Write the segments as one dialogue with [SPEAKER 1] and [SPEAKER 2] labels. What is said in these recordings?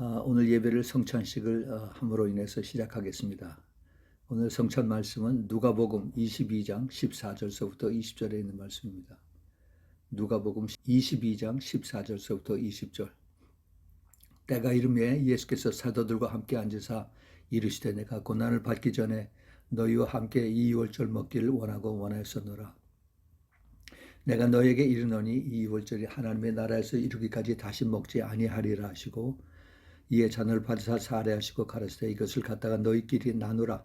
[SPEAKER 1] 오늘 예배를 성찬식을 함으로 인해서 시작하겠습니다. 오늘 성찬 말씀은 누가복음 22장 14절서부터 20절에 있는 말씀입니다. 누가복음 22장 14절서부터 20절. 때가 이르매 예수께서 사도들과 함께 앉으사 이르시되 내가 고난을 받기 전에 너희와 함께 이 유월절 먹기를 원하고 원하였었노라. 내가 너에게 이르노니 이 유월절이 하나님의 나라에서 이르기까지 다시 먹지 아니하리라 하시고 이에 잔을 받으사 살해하시고 가라사대 이것을 갖다가 너희끼리 나누라.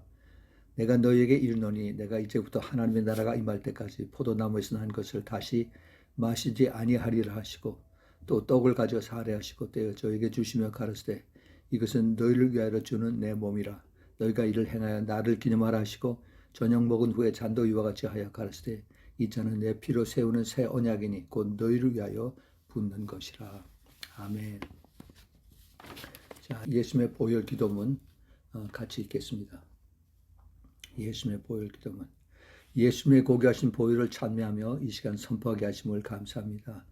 [SPEAKER 1] 내가 너희에게 이르노니 내가 이제부터 하나님의 나라가 임할 때까지 포도나무에서 난 것을 다시 마시지 아니하리라 하시고 또 떡을 가져 살해하시고 떼어 저에게 주시며 가라사대 이것은 너희를 위하여 주는 내 몸이라. 너희가 이를 행하여 나를 기념하라 하시고 저녁 먹은 후에 잔도 이와 같이 하여 가라사대 이 잔은 내 피로 세우는 새 언약이니 곧 너희를 위하여 붓는 것이라. 아멘. 자, 예수님의 보혈 기도문 같이 읽겠습니다. 예수님의 보혈 기도문. 예수님의 고귀하신 보혈을 찬미하며 이 시간 선포하게 하심을 감사합니다.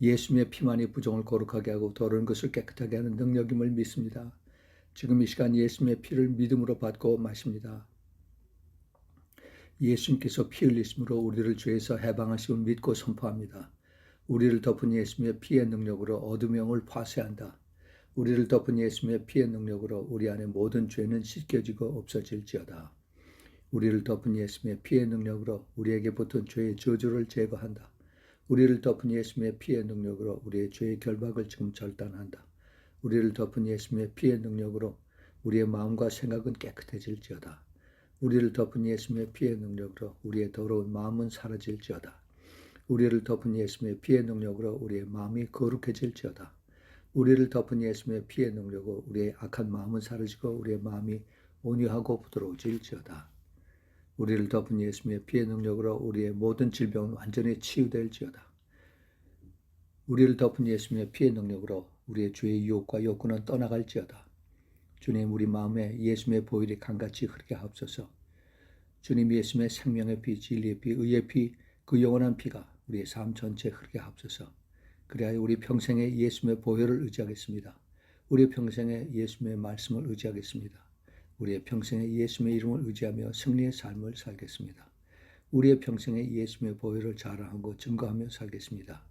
[SPEAKER 1] 예수님의 피만이 부정을 거룩하게 하고 더러운 것을 깨끗하게 하는 능력임을 믿습니다. 지금 이 시간 예수님의 피를 믿음으로 받고 마십니다. 예수님께서 피 흘리심으로 우리를 죄에서 해방하심을 믿고 선포합니다. 우리를 덮은 예수님의 피의 능력으로 어둠의 영을 파쇄한다. 우리를 덮은 예수님의 피의 능력으로 우리 안에 모든 죄는 씻겨지고 없어질지어다. 우리를 덮은 예수님의 피의 능력으로 우리에게 붙은 죄의 저주를 제거한다. 우리를 덮은 예수님의 피의 능력으로 우리의 죄의 결박을 지금 절단한다. 우리를 덮은 예수님의 피의 능력으로 우리의 마음과 생각은 깨끗해질지어다. 우리를 덮은 예수님의 피의 능력으로 우리의 더러운 마음은 사라질지어다. 우리를 덮은 예수님의 피의 능력으로 우리의 마음이 거룩해질지어다. 우리를 덮은 예수님의 피의 능력으로 우리의 악한 마음은 사라지고 우리의 마음이 온유하고 부드러워질지어다. 우리를 덮은 예수님의 피의 능력으로 우리의 모든 질병은 완전히 치유될지어다. 우리를 덮은 예수님의 피의 능력으로 우리의 죄의 유혹과 욕구는 떠나갈지어다. 주님, 우리 마음에 예수님의 보혈이 강같이 흐르게 하옵소서. 주님, 예수님의 생명의 피, 진리의 피, 의의 피, 그 영원한 피가 우리의 삶 전체에 흐르게 하옵소서. 그래야 우리 평생에 예수님의 보혈을 의지하겠습니다. 우리 평생에 예수님의 말씀을 의지하겠습니다. 우리의 평생에 예수님의 이름을 의지하며 승리의 삶을 살겠습니다. 우리의 평생에 예수님의 보혈을 자랑하고 증거하며 살겠습니다.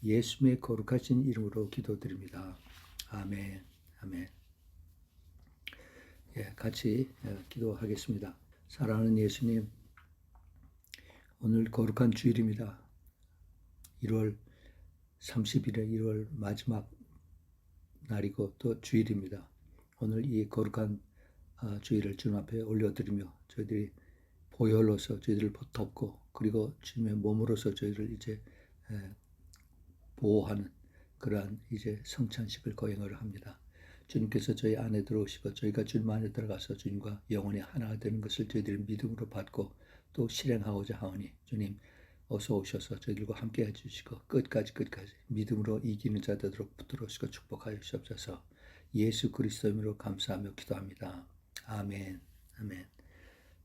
[SPEAKER 1] 예수님의 거룩하신 이름으로 기도드립니다. 아멘. 아멘. 같이 기도하겠습니다. 사랑하는 예수님, 오늘 거룩한 주일입니다. 1월 30일에 1월 마지막 날이고 또 주일입니다. 오늘 이 거룩한 주일을 주님 앞에 올려드리며 저희들이 보혈로서 저희들을 덮고 그리고 주님의 몸으로서 저희를 이제 보호하는 그러한 이제 성찬식을 거행을 합니다. 주님께서 저희 안에 들어오시고 저희가 주님 안에 들어가서 주님과 영원히 하나가 되는 것을 저희들이 믿음으로 받고 또 실행하고자 하오니 주님 어서 오셔서 저희들과 함께 해주시고 끝까지 믿음으로 이기는 자 되도록 붙들어주시고 축복하여 주시옵소서. 예수 그리스도 이름으로 감사하며 기도합니다. 아멘. 아멘.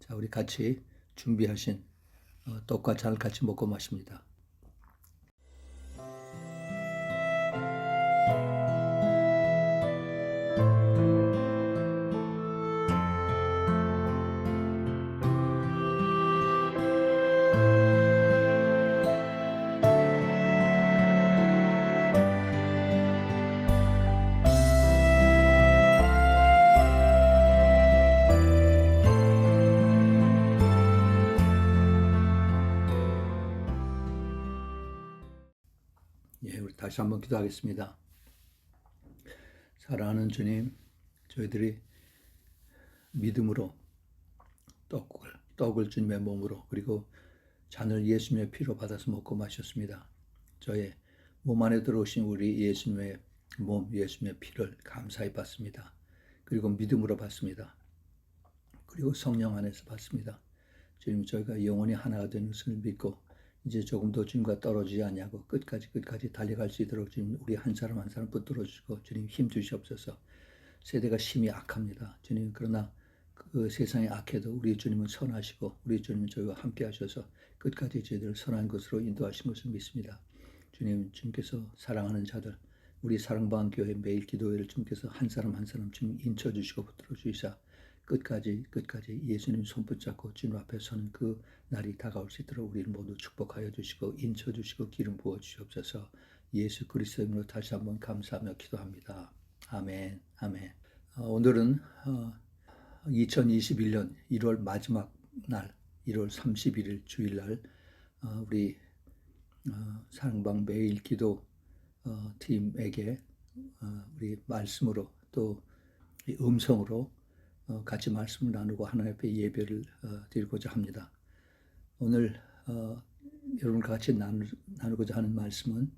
[SPEAKER 1] 자, 우리 같이 준비하신 떡과 잔을 같이 먹고 마십니다. 우리 다시 한번 기도하겠습니다. 사랑하는 주님, 저희들이 믿음으로 떡을 주님의 몸으로 그리고 잔을 예수님의 피로 받아서 먹고 마셨습니다. 저의 몸 안에 들어오신 우리 예수님의 몸, 예수님의 피를 감사히 받습니다. 그리고 믿음으로 받습니다. 그리고 성령 안에서 받습니다. 주님, 저희가 영원히 하나가 되는 것을 믿고 이제 조금도 주님과 떨어지지 않냐고 끝까지 달려갈 수 있도록 주님 우리 한 사람 한 사람 붙들어 주시고 주님 힘 주시옵소서. 세대가 심히 악합니다. 주님, 그러나 그 세상이 악해도 우리 주님은 선하시고 우리 주님은 저희와 함께 하셔서 끝까지 저희들을 선한 것으로 인도하신 것을 믿습니다. 주님, 주님께서 사랑하는 자들 우리 사랑방 교회 매일 기도회를 주님께서 한 사람 한 사람 주님 인쳐 주시고 붙들어 주시사 끝까지 예수님 손 붙잡고 주님 앞에 서는 그 날이 다가올 수 있도록 우리를 모두 축복하여 주시고 인쳐 주시고 기름 부어 주시옵소서. 예수 그리스도의 이름으로 다시 한번 감사하며 기도합니다. 아멘. 아멘. 오늘은 2021년 1월 마지막 날 1월 31일 주일날 우리 사랑방 매일 기도 팀에게 우리 말씀으로 또 음성으로 같이 말씀을 나누고 하나님 앞에 예배를 드리고자 합니다. 오늘 여러분과 같이 나누고자 하는 말씀은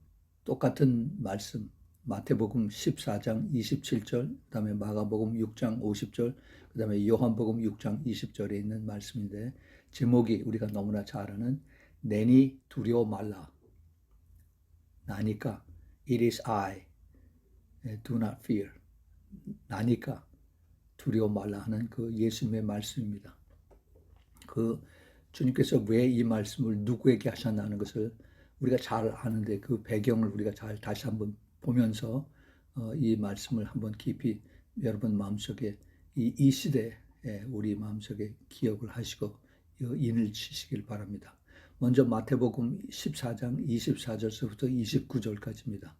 [SPEAKER 1] 똑같은 말씀 마태복음 14장 27절, 그 다음에 마가복음 6장 50절, 그 다음에 요한복음 6장 20절에 있는 말씀인데 제목이 우리가 너무나 잘 아는 내니 두려워 말라. 나니까 it is I, do not fear. 나니까 두려워 말라 하는 그 예수님의 말씀입니다. 그 주님께서 왜 이 말씀을 누구에게 하셨나 하는 것을 우리가 잘 아는데 그 배경을 우리가 잘 다시 한번 보면서 이 말씀을 한번 깊이 여러분 마음속에 이 시대에 우리 마음속에 기억을 하시고 인을 치시길 바랍니다. 먼저 마태복음 14장 24절서부터 29절까지입니다.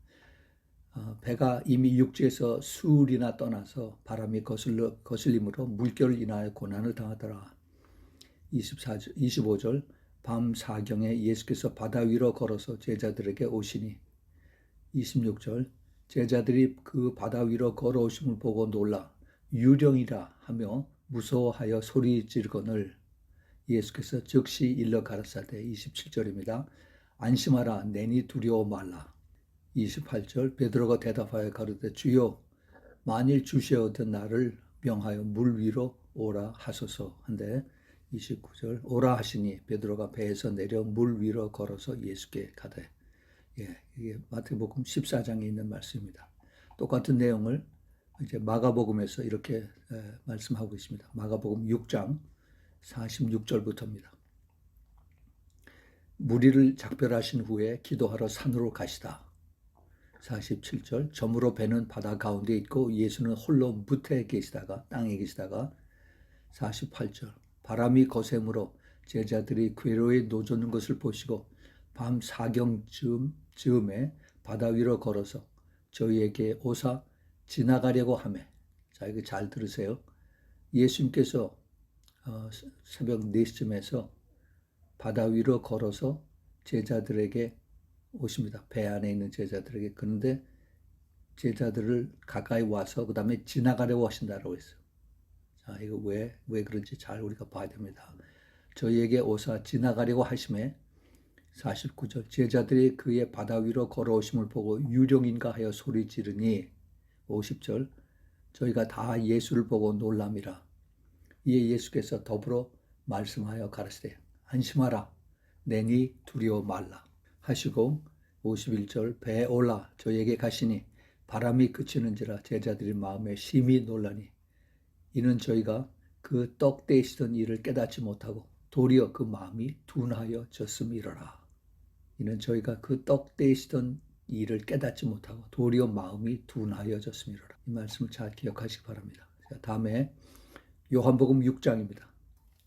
[SPEAKER 1] 배가 이미 육지에서 수울이나 떠나서 바람이 거슬림으로 물결을 인하여 고난을 당하더라. 25절 밤 사경에 예수께서 바다 위로 걸어서 제자들에게 오시니 26절 제자들이 그 바다 위로 걸어오심을 보고 놀라 유령이라 하며 무서워하여 소리 지르거늘 예수께서 즉시 일러 가라사대 27절입니다. 안심하라 내니 두려워 말라. 28절 베드로가 대답하여 가로되 주여 만일 주시어던 나를 명하여 물 위로 오라 하소서 한데 29절 오라 하시니 베드로가 배에서 내려 물 위로 걸어서 예수께 가되 이게 마태복음 14장에 있는 말씀입니다. 똑같은 내용을 이제 마가복음에서 이렇게 말씀하고 있습니다. 마가복음 6장 46절부터입니다. 무리를 작별하신 후에 기도하러 산으로 가시다. 47절 저물어 배는 바다 가운데 있고 예수는 홀로 무태에 계시다가 땅에 계시다가 48절 바람이 거세므로 제자들이 궤로에 노젓는 것을 보시고 밤 사경쯤에 바다 위로 걸어서 저희에게 오사 지나가려고 하매 자 이거 잘 들으세요. 예수님께서 새벽 4시쯤에서 바다 위로 걸어서 제자들에게 오십니다. 배 안에 있는 제자들에게. 그런데 제자들을 가까이 와서 그 다음에 지나가려고 하신다고 했어요. 자, 이거 왜 그런지 잘 우리가 봐야 됩니다. 저희에게 오사 지나가려고 하심에 49절 제자들이 그의 바다 위로 걸어오심을 보고 유령인가 하여 소리 지르니 50절 저희가 다 예수를 보고 놀람이라. 이에 예수께서 더불어 말씀하여 가라사대 안심하라 내니 두려워 말라 하시고 51절 배에 올라 저에게 가시니 바람이 그치는지라 제자들이 마음에 심히 놀라니 이는 저희가 그 떡 떼시던 일을 깨닫지 못하고 도리어 그 마음이 둔하여 졌음이로라. 이는 저희가 그 떡 떼시던 일을 깨닫지 못하고 도리어 마음이 둔하여 졌음이로라. 이 말씀을 잘 기억하시기 바랍니다. 자, 다음에 요한복음 6장입니다.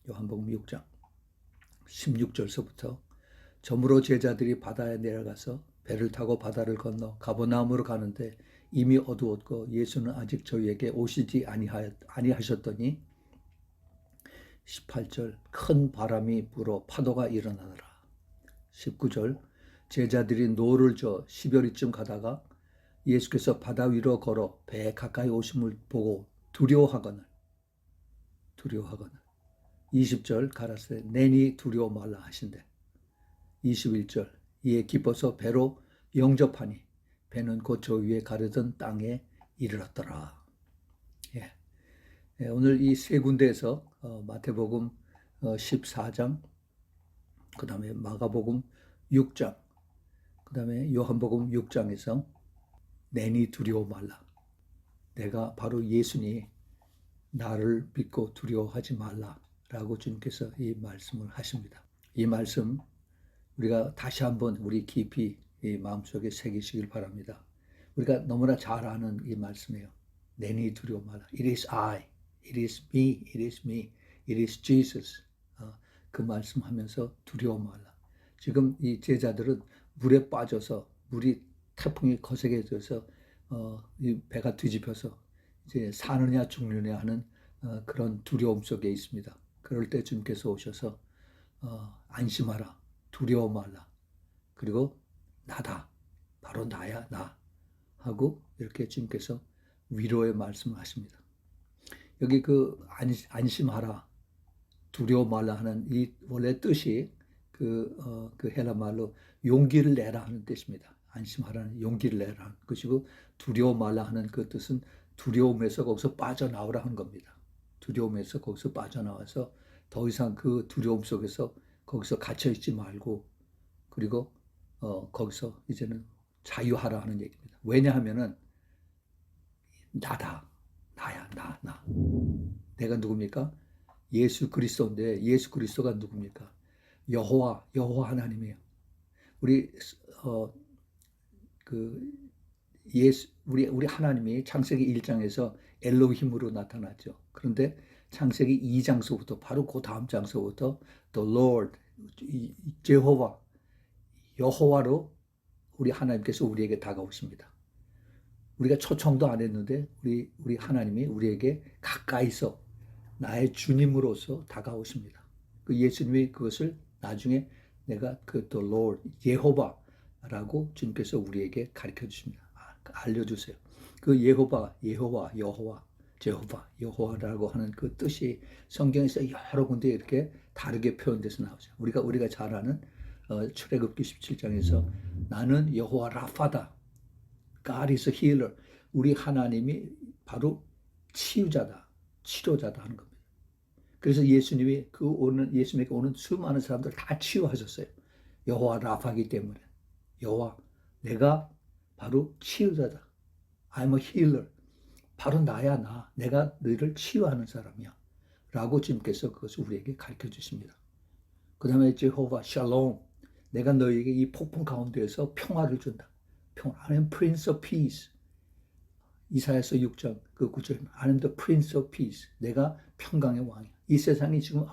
[SPEAKER 1] 요한복음 6장 16절서부터 저물어 제자들이 바다에 내려가서 배를 타고 바다를 건너 가버나움으로 가는데 이미 어두웠고 예수는 아직 저희에게 오시지 아니하셨더니 18절 큰 바람이 불어 파도가 일어나더라. 19절 제자들이 노를 저 시별이쯤 가다가 예수께서 바다 위로 걸어 배에 가까이 오심을 보고 두려워하거늘 20절 가라사대 내니 두려워 말라 하신대 21절 이에 기뻐서 배로 영접하니 배는 곧 저 위에 가려던 땅에 이르렀더라. 오늘 이 세 군데에서 마태복음 14장 그 다음에 마가복음 6장 그 다음에 요한복음 6장에서 내니 두려워 말라. 내가 바로 예수니 나를 믿고 두려워하지 말라라고 주님께서 이 말씀을 하십니다. 이 말씀 우리가 다시 한번 우리 깊이 이 마음속에 새기시길 바랍니다. 우리가 너무나 잘 아는 이 말씀이에요. 내니 두려워 말라. It is I. It is me. It is me. It is Jesus. 그 말씀하면서 두려워 말라. 지금 이 제자들은 물에 빠져서 물이 태풍이 거세게져서 이 배가 뒤집혀서 이제 사느냐 죽느냐 하는 그런 두려움 속에 있습니다. 그럴 때 주님께서 오셔서 안심하라, 두려워 말라. 그리고 나다, 바로 나야 나 하고 이렇게 주님께서 위로의 말씀을 하십니다. 여기 그 안심하라, 두려워 말라 하는 이 원래 뜻이 그 헬라 말로 용기를 내라 하는 뜻입니다. 안심하라는 용기를 내라 하는 것이고, 두려워 말라 하는 그 뜻은 두려움에서 거기서 빠져나오라 하는 겁니다. 두려움에서 거기서 빠져나와서 더 이상 그 두려움 속에서 거기서 갇혀 있지 말고, 그리고 거기서 이제는 자유하라 하는 얘기입니다. 왜냐하면은 나다, 나야, 나. 내가 누굽니까? 예수 그리스도인데, 예수 그리스도가 누굽니까? 여호와 하나님이에요. 우리 우리 하나님이 창세기 1장에서 엘로힘으로 나타났죠. 그런데 창세기 2장서부터 바로 그 다음 장서부터 The Lord, 제호와, 여호와로 우리 하나님께서 우리에게 다가오십니다. 우리가 초청도 안 했는데 우리 하나님이 우리에게 가까이서 나의 주님으로서 다가오십니다. 그 예수님이 그것을 나중에 내가 그 The Lord, 예호바라고 주님께서 우리에게 가르쳐 주십니다. 알려주세요. 그 여호와, 제호바, 여호와라고 하는 그 뜻이 성경에서 여러 군데 이렇게 다르게 표현돼서 나오죠. 우리가 잘 아는 출애굽기 17장에서 나는 여호와 라파다. God is a healer. 우리 하나님이 바로 치유자다, 치료자다 하는 겁니다. 그래서 예수님이 예수님에게 오는 수많은 사람들 다 치유하셨어요. 여호와 라파이기 때문에. 여호와, 내가 바로 치유자다. I'm a healer. 바로 나야 나. 내가 너희를 치유하는 사람이야. 라고 주님께서 그것을 우리에게 가르쳐 주십니다. 그 다음에 제호바 샬롬. 내가 너희에게 이 폭풍 가운데에서 평화를 준다. I am Prince of Peace. 이사야서 6장 그 9절. I am the Prince of Peace. 내가 평강의 왕이야. 이 세상이 지금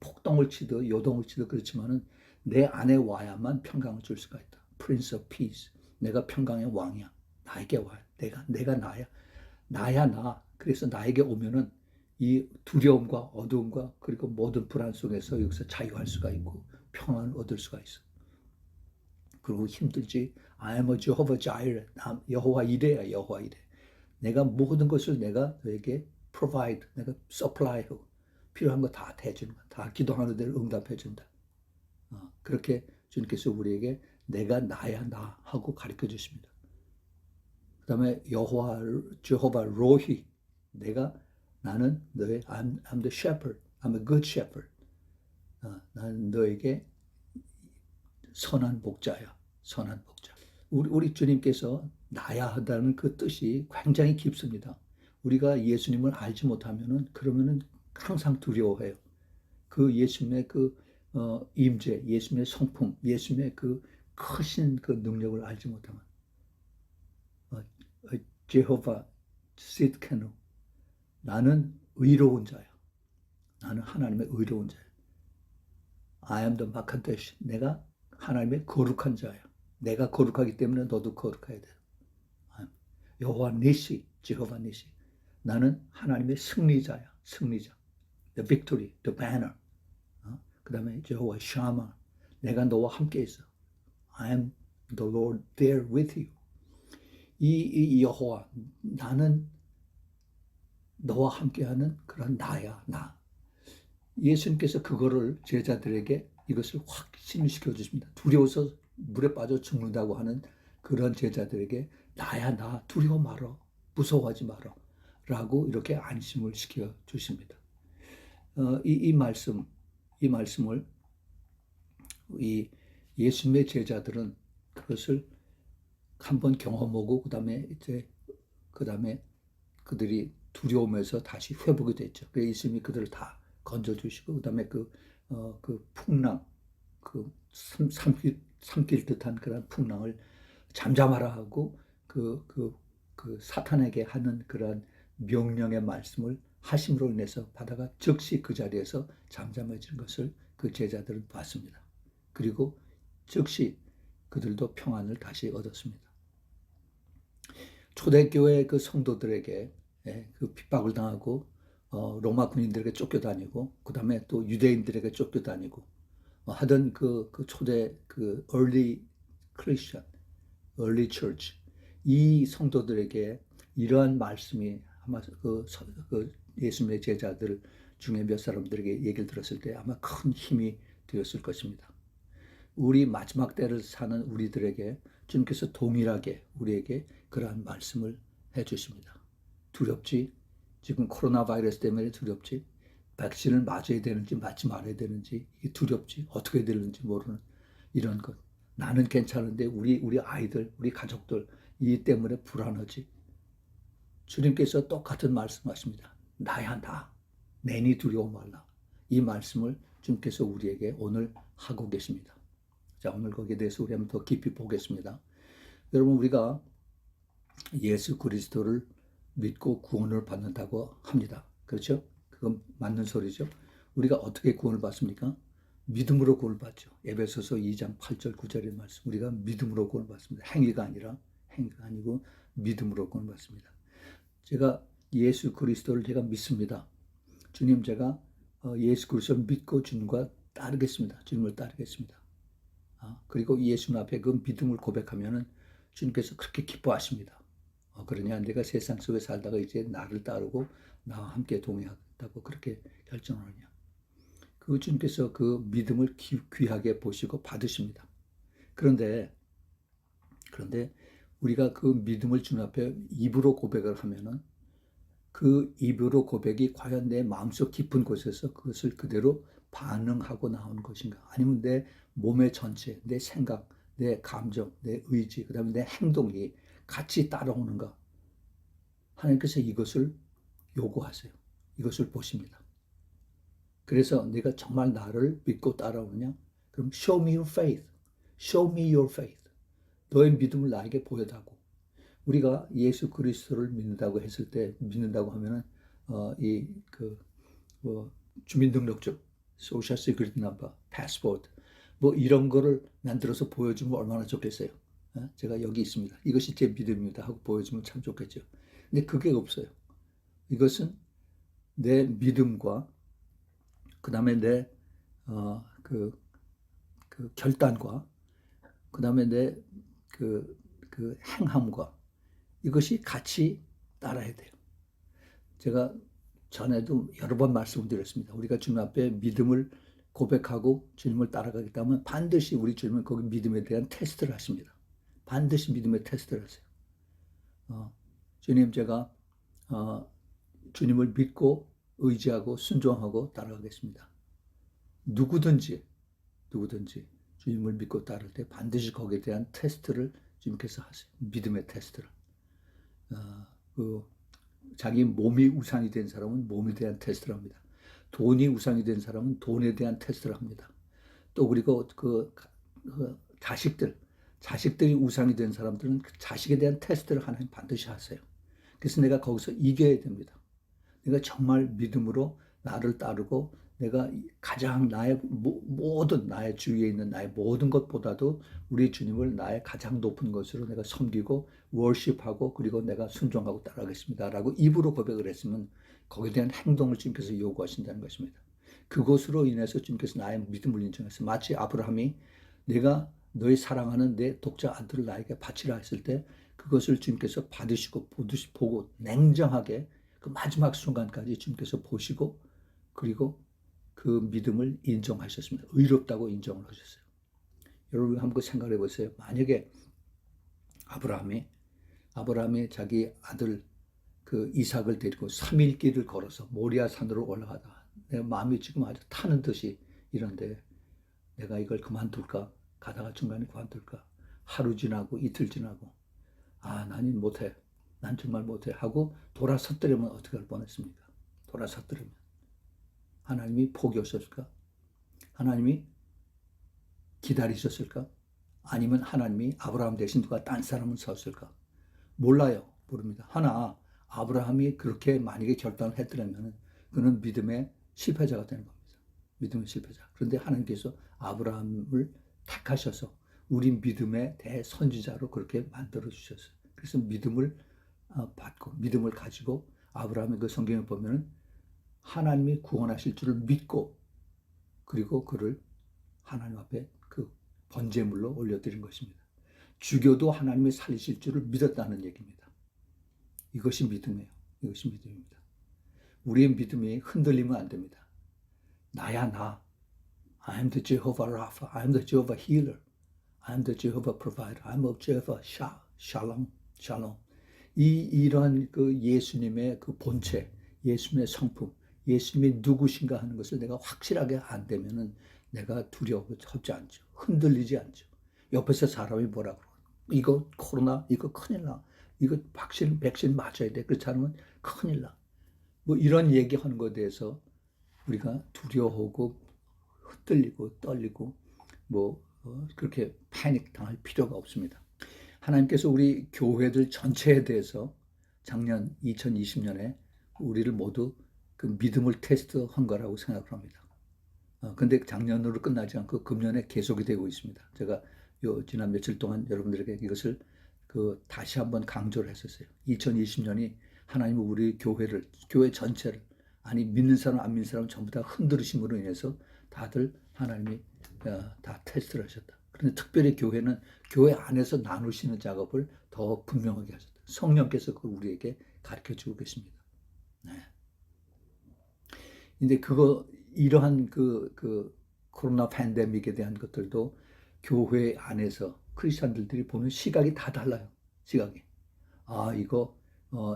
[SPEAKER 1] 폭동을 치듯 요동을 치듯 그렇지만은 내 안에 와야만 평강을 줄 수가 있다. Prince of Peace. 내가 평강의 왕이야. 나에게 와야. 내가 나야. 나야 나. 그래서 나에게 오면은 이 두려움과 어두움과 그리고 모든 불안 속에서 여기서 자유할 수가 있고 평안을 얻을 수가 있어. 그리고 힘들지. I am a Jehovah Jireh. 여호와 이레야, 여호와 이레. 내가 모든 것을 내가 너에게 provide, 내가 supply하고 필요한 거 다 해주는 거야. 다 기도하는 대로 응답해 준다. 그렇게 주님께서 우리에게 내가 나야 나 하고 가르쳐 주십니다. 그 다음에 제호바 로히. 나는 너의 I'm the shepherd. I'm a good shepherd. 나는 너에게 선한 목자야. 선한 목자. 우리 주님께서 나야 한다는 그 뜻이 굉장히 깊습니다. 우리가 예수님을 알지 못하면은 그러면은 항상 두려워해요. 그 예수님의 그 임재, 예수님의 성품, 예수님의 그 크신 그 능력을 알지 못하면 제호바 시드케누. 나는 의로운 자야. 나는 하나님의 의로운 자야. I am the 마카데시. 내가 하나님의 거룩한 자야. 내가 거룩하기 때문에 너도 거룩해야 돼. 여호와 니시, 제호바 니시. 나는 하나님의 승리자야. 승리자. The victory, the banner. 그 다음에 제호와 샤마. 내가 너와 함께 있어. I am the Lord there with you. 이 여호와, 나는 너와 함께하는 그런 나야, 나. 예수님께서 그거를 제자들에게 이것을 확신시켜 주십니다. 두려워서 물에 빠져 죽는다고 하는 그런 제자들에게 나야, 나. 두려워 말어. 무서워하지 말어. 라고 이렇게 안심을 시켜 주십니다. 이 말씀을 이 예수님의 제자들은 그것을 한번 경험하고 그다음에 그들이 두려움에서 다시 회복이 됐죠. 그래서 예수님이 그들을 다 건져주시고 그다음에 그 풍랑, 삼킬 듯한 그런 풍랑을 잠잠하라 하고 그 사탄에게 하는 그러한 명령의 말씀을 하심으로 인해서 바다가 즉시 그 자리에서 잠잠해진 것을 그 제자들은 봤습니다. 그리고 즉시 그들도 평안을 다시 얻었습니다. 초대교회 그 성도들에게 그 핍박을 당하고 로마 군인들에게 쫓겨다니고 그 다음에 또 유대인들에게 쫓겨다니고 하던 그 초대 그 early Christian, early church 이 성도들에게 이러한 말씀이 아마 그 예수님의 제자들 중에 몇 사람들에게 얘기를 들었을 때 아마 큰 힘이 되었을 것입니다. 우리 마지막 때를 사는 우리들에게 주님께서 동일하게 우리에게 그러한 말씀을 해주십니다. 두렵지? 지금 코로나 바이러스 때문에 두렵지? 백신을 맞아야 되는지 맞지 말아야 되는지 이게 두렵지? 어떻게 되는지 모르는 이런 것. 나는 괜찮은데 우리 아이들, 우리 가족들 이 때문에 불안하지? 주님께서 똑같은 말씀하십니다. 나야 나. 내니 두려워 말라. 이 말씀을 주님께서 우리에게 오늘 하고 계십니다. 자, 오늘 거기에 대해서 우리 한번 더 깊이 보겠습니다. 여러분, 우리가 예수 그리스도를 믿고 구원을 받는다고 합니다. 그렇죠? 그건 맞는 소리죠. 우리가 어떻게 구원을 받습니까? 믿음으로 구원을 받죠. 에베소서 2장 8절 9절의 말씀. 우리가 믿음으로 구원을 받습니다. 행위가 아니고 믿음으로 구원을 받습니다. 제가 예수 그리스도를 제가 믿습니다. 주님, 제가 예수 그리스도를 믿고 주님과 따르겠습니다. 주님을 따르겠습니다. 그리고 예수님 앞에 그 믿음을 고백하면은 주님께서 그렇게 기뻐하십니다. 그러냐, 내가 세상 속에 살다가 이제 나를 따르고 나와 함께 동행하겠다고 그렇게 결정하느냐. 그 주님께서 그 믿음을 귀하게 보시고 받으십니다. 그런데 우리가 그 믿음을 주님 앞에 입으로 고백을 하면은 그 입으로 고백이 과연 내 마음속 깊은 곳에서 그것을 그대로 반응하고 나오는 것인가? 아니면 내 몸의 전체, 내 생각, 내 감정, 내 의지, 그 다음에 내 행동이 같이 따라오는가? 하나님께서 이것을 요구하세요. 이것을 보십니다. 그래서 내가 정말 나를 믿고 따라오느냐? 그럼 show me your faith. show me your faith. 너의 믿음을 나에게 보여달라고. 우리가 예수 그리스도를 믿는다고 했을 때, 믿는다고 하면은 주민등록증, 소셜 시큐리티 넘버, 패스포트 뭐 이런 거를 만들어서 보여주면 얼마나 좋겠어요. 제가 여기 있습니다. 이것이 제 믿음입니다 하고 보여주면 참 좋겠죠. 근데 그게 없어요. 이것은 내 믿음과 그 다음에 내 결단과 그 다음에 내 그 행함과 이것이 같이 따라야 돼요. 제가 전에도 여러 번 말씀드렸습니다. 우리가 주님 앞에 믿음을 고백하고 주님을 따라가겠다면 반드시 우리 주님은 거기 믿음에 대한 테스트를 하십니다. 반드시 믿음의 테스트를 하세요. 주님, 제가 주님을 믿고 의지하고 순종하고 따라가겠습니다. 누구든지 주님을 믿고 따를 때 반드시 거기에 대한 테스트를 주님께서 하세요. 믿음의 테스트를. 자기 몸이 우상이 된 사람은 몸에 대한 테스트를 합니다. 돈이 우상이 된 사람은 돈에 대한 테스트를 합니다. 또 그리고 자식들이 우상이 된 사람들은 그 자식에 대한 테스트를 하나님 반드시 하세요. 그래서 내가 거기서 이겨야 됩니다. 내가 정말 믿음으로 나를 따르고 내가 가장 나의 주위에 있는 나의 모든 것보다도 우리 주님을 나의 가장 높은 것으로 내가 섬기고 월십하고 그리고 내가 순종하고 따라가겠습니다 라고 입으로 고백을 했으면 거기에 대한 행동을 주님께서 요구하신다는 것입니다. 그것으로 인해서 주님께서 나의 믿음을 인정해서 마치 아브라함이 내가 너희 사랑하는 내 독자 아들을 나에게 바치라 했을 때 그것을 주님께서 받으시고 보고 냉정하게 그 마지막 순간까지 주님께서 보시고 그리고 그 믿음을 인정하셨습니다. 의롭다고 인정을 하셨어요. 여러분 한번 생각해 보세요. 만약에 아브라함이 자기 아들 그 이삭을 데리고 3일 길을 걸어서 모리아 산으로 올라가다 내 마음이 지금 아주 타는 듯이 이런데 내가 이걸 그만둘까? 가다가 중간에 그만둘까? 하루 지나고 이틀 지나고 나는 못해. 난 정말 못해 하고 돌아섰더라면 어떻게 할 뻔했습니까? 돌아섰더라면 하나님이 포기하셨을까? 하나님이 기다리셨을까? 아니면 하나님이 아브라함 대신 누가 딴 사람을 썼을까? 몰라요. 모릅니다. 하나 아브라함이 그렇게 만약에 결단을 했더라면 그는 믿음의 실패자가 되는 겁니다. 믿음의 실패자. 그런데 하나님께서 아브라함을 택하셔서 우리 믿음의 대선지자로 그렇게 만들어 주셨어요. 그래서 믿음을 받고 믿음을 가지고 아브라함의 그 성경에 보면은 하나님이 구원하실 줄을 믿고 그리고 그를 하나님 앞에 그 번제물로 올려드린 것입니다. 죽여도 하나님이 살리실 줄을 믿었다는 얘기입니다. 이것이 믿음이에요. 이것이 믿음입니다. 우리의 믿음이 흔들리면 안 됩니다. 나야 나. I'm the Jehovah Rapha. I'm the Jehovah Healer. I'm the Jehovah Provider. I'm the Jehovah Shalom. Shalom. 이러한 그 예수님의 그 본체, 예수님의 성품, 예수님이 누구신가 하는 것을 내가 확실하게 안 되면은 내가 두려워하지 않죠. 흔들리지 않죠. 옆에서 사람이 뭐라 그러고 이거 코로나 이거 큰일 나. 이거 백신 맞아야 돼. 그렇지 않으면 큰일 나. 뭐 이런 얘기하는 것에 대해서 우리가 두려워하고 흔들리고 떨리고 뭐 그렇게 패닉 당할 필요가 없습니다. 하나님께서 우리 교회들 전체에 대해서 작년 2020년에 우리를 모두 그 믿음을 테스트한 거라고 생각을 합니다. 근데 작년으로 끝나지 않고 금년에 계속이 되고 있습니다. 제가 지난 며칠 동안 여러분들에게 이것을 다시 한번 강조를 했었어요. 2020년이 하나님은 우리 교회 전체를, 아니 믿는 사람 안 믿는 사람 전부 다 흔들으심으로 인해서 다들 하나님이 다 테스트를 하셨다. 그런데 특별히 교회는 교회 안에서 나누시는 작업을 더 분명하게 하셨다. 성령께서 그걸 우리에게 가르쳐주고 계십니다. 네. 근데 이러한 코로나 팬데믹에 대한 것들도 교회 안에서 크리스찬들이 보는 시각이 다 달라요. 시각이.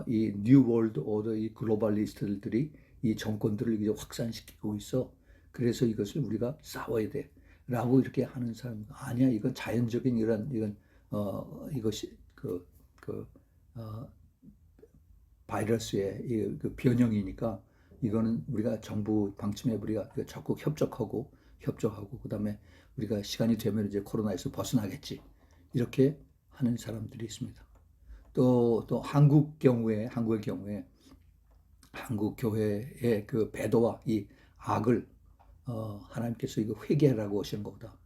[SPEAKER 1] 이 뉴 월드 오더, 이 글로벌리스트들이 이 정권들을 이제 확산시키고 있어. 그래서 이것을 우리가 싸워야 돼. 라고 이렇게 하는 사람, 아니야. 이건 자연적인 이것이 바이러스의 그 변형이니까 이거는 우리가 정부 방침에 우리가 적극 협조하고 그다음에 우리가 시간이 되면 이제 코로나에서 벗어나겠지. 이렇게 하는 사람들이 있습니다. 또 한국의 경우에 한국 교회의 그 배도와 이 악을 하나님께서 이거 회개라고 하시는 것보다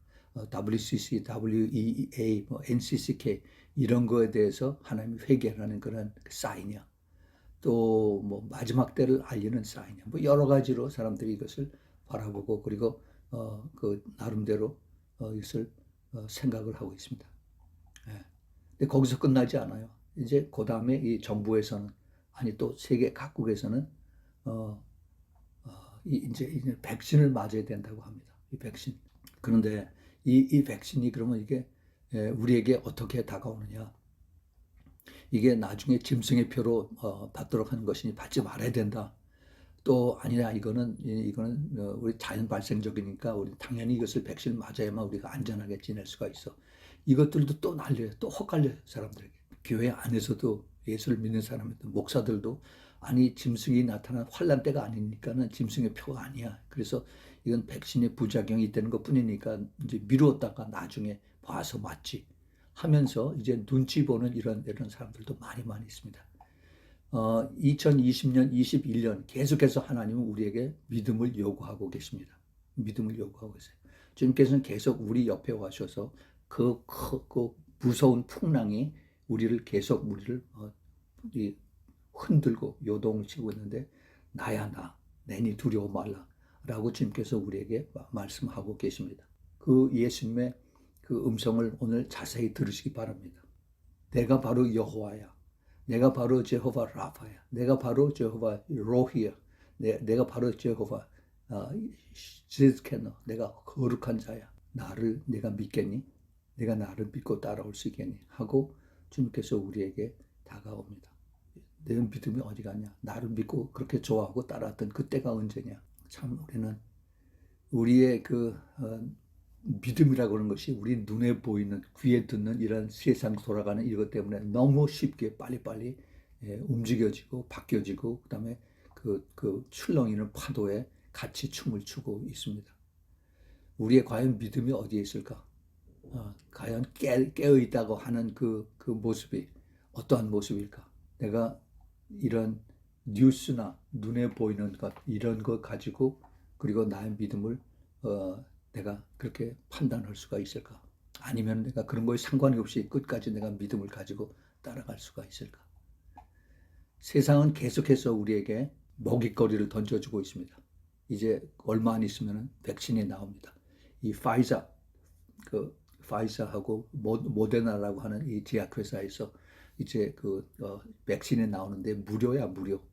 [SPEAKER 1] WCC, WEA, NCCK 이런 거에 대해서 하나님이 회개라는 그런 사인이야. 또 뭐 마지막 때를 알리는 사인이야. 뭐 여러 가지로 사람들이 이것을 바라보고 그리고 그 나름대로 이것을 생각을 하고 있습니다. 예. 근데 거기서 끝나지 않아요. 이제 그 다음에 이 정부에서는, 아니 또 세계 각국에서는 이제 백신을 맞아야 된다고 합니다. 이 백신. 그런데 이 백신이 그러면 이게 우리에게 어떻게 다가오느냐? 이게 나중에 짐승의 표로 받도록 하는 것이니 받지 말아야 된다. 또 아니라 이거는 우리 자연 발생적이니까 우리 당연히 이것을 백신 맞아야만 우리가 안전하게 지낼 수가 있어. 이것들도 또 날려요. 또 헛갈려요, 사람들에게. 교회 안에서도 예수를 믿는 사람들, 목사들도 아니 짐승이 나타난 환란 때가 아니니까는 짐승의 표가 아니야. 그래서 이건 백신의 부작용이 있다는 것뿐이니까 이제 미루었다가 나중에 봐서 맞지 하면서 이제 눈치 보는 이런 사람들도 많이 있습니다. 2020년, 21년 계속해서 하나님은 우리에게 믿음을 요구하고 계십니다. 믿음을 요구하고 있어요. 주님께서는 계속 우리 옆에 와셔서 그 무서운 풍랑이 우리를 흔들고 요동을 치고 있는데 나야 나, 내니 두려워 말라 라고 주님께서 우리에게 말씀하고 계십니다. 그 예수님의 그 음성을 오늘 자세히 들으시기 바랍니다. 내가 바로 여호와야. 내가 바로 제호바 라파야. 내가 바로 제호바 로히야. 내가 바로 제호바 지스케너. 내가 거룩한 자야. 나를 내가 믿겠니? 내가 나를 믿고 따라올 수 있겠니? 하고 주님께서 우리에게 다가옵니다. 내 믿음이 어디 갔냐? 나를 믿고 그렇게 좋아하고 따라왔던 그때가 언제냐? 참 우리는 우리의 믿음이라고 하는 것이 우리 눈에 보이는, 귀에 듣는 이런 세상 돌아가는 이것 때문에 너무 쉽게 빨리빨리 움직여지고 바뀌어지고 그다음에 그 출렁이는 파도에 같이 춤을 추고 있습니다. 우리의 과연 믿음이 어디에 있을까? 과연 깨어 있다고 하는 그 모습이 어떠한 모습일까? 내가 이런 뉴스나 눈에 보이는 것 이런 것 가지고 그리고 나의 믿음을 내가 그렇게 판단할 수가 있을까? 아니면 내가 그런 거에 상관이 없이 끝까지 내가 믿음을 가지고 따라갈 수가 있을까? 세상은 계속해서 우리에게 먹잇거리를 던져주고 있습니다. 이제 얼마 안 있으면 백신이 나옵니다. 이 파이자하고 모데나라고 하는 이 제약회사에서 이제 백신이 나오는데 무료야, 무료.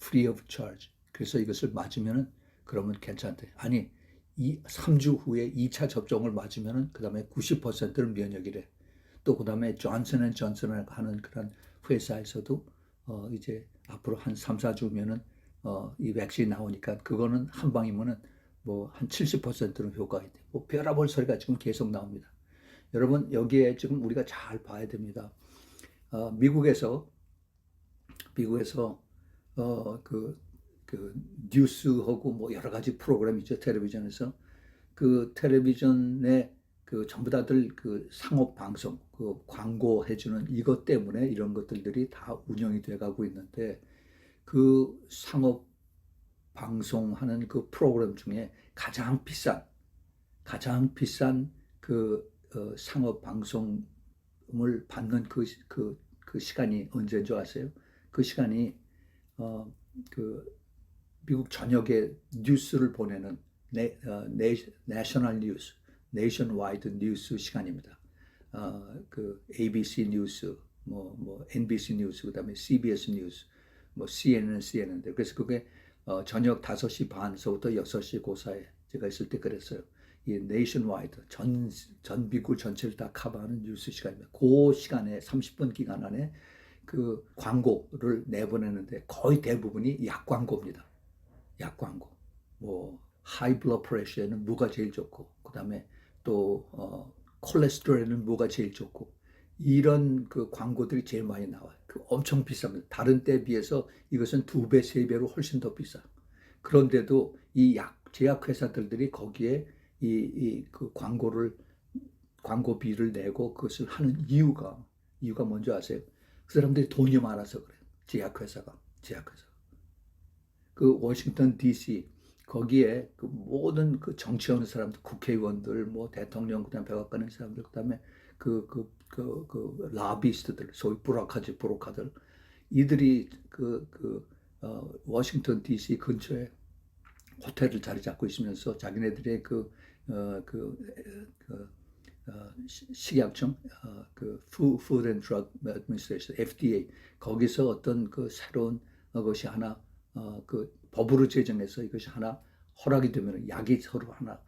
[SPEAKER 1] free of charge. 그래서 이것을 맞으면은 그러면 괜찮대. 아니, 3주 후에 2차 접종을 맞으면은 그다음에 90%는 면역이래. 또 그다음에 존슨앤존슨 하는 그런 회사에서도 이제 앞으로 한 3, 4주면은 이 백신이 나오니까 그거는 한 방이면은 뭐 한 70%는 효과가 있대. 뭐 별아볼 소리가 지금 계속 나옵니다. 여러분 여기에 지금 우리가 잘 봐야 됩니다. 미국에서 그 뉴스하고 뭐 여러 가지 프로그램 있죠, 텔레비전에서. 그 텔레비전에 그 전부 다들 그 상업 방송, 그 광고 해주는 이것 때문에 이런 것들이 다 운영이 돼 가고 있는데, 그 상업 방송하는 그 프로그램 중에 가장 비싼 그 상업 방송을 받는 그 시간이 언제인 줄 아세요? 그 시간이 어, 그 미국 전역에 뉴스를 보내는 내셔널 뉴스, 네이션와이드 뉴스 시간입니다. 그 ABC 뉴스, 뭐 NBC 뉴스, 그다음에 CBS 뉴스, 뭐 CNN인데 그래서 그게 저녁 5시 반서부터 6시 그 사이에 제가 있을 때 그랬어요. 이 네이션와이드 전 미국 전체를 다 커버하는 뉴스 시간입니다. 그 시간에 30분 기간 안에 그 광고를 내보내는데 거의 대부분이 약 광고입니다. 약 광고. 뭐 하이 블러드 프레셔에는 뭐가 제일 좋고, 그다음에 또 콜레스테롤에는 뭐가 제일 좋고, 이런 그 광고들이 제일 많이 나와요. 그 엄청 비쌉니다. 다른 때에 비해서 이것은 2배, 3배로 훨씬 더 비싸요. 그런데도 이 제약회사들이 거기에 그 광고비를 내고 그것을 하는 이유가 뭔지 아세요? 그 사람들이 돈이 많아서 그래요. 제약회사가. 그 워싱턴 DC 거기에 그 모든 그 정치하는 사람들, 국회의원들, 뭐 대통령, 그다음 백악관의 사람들, 그다음에 라비스트들, 소위 브로커들, 이들이 워싱턴 DC 근처에 호텔을 자리 잡고 있으면서 자기네들의 식약청, Food and Drug Administration, FDA, 거기서 어떤 그 새로운 것이 하나, 법으로 제정해서 이것이 하나 허락이 되면, 약이 서로 하나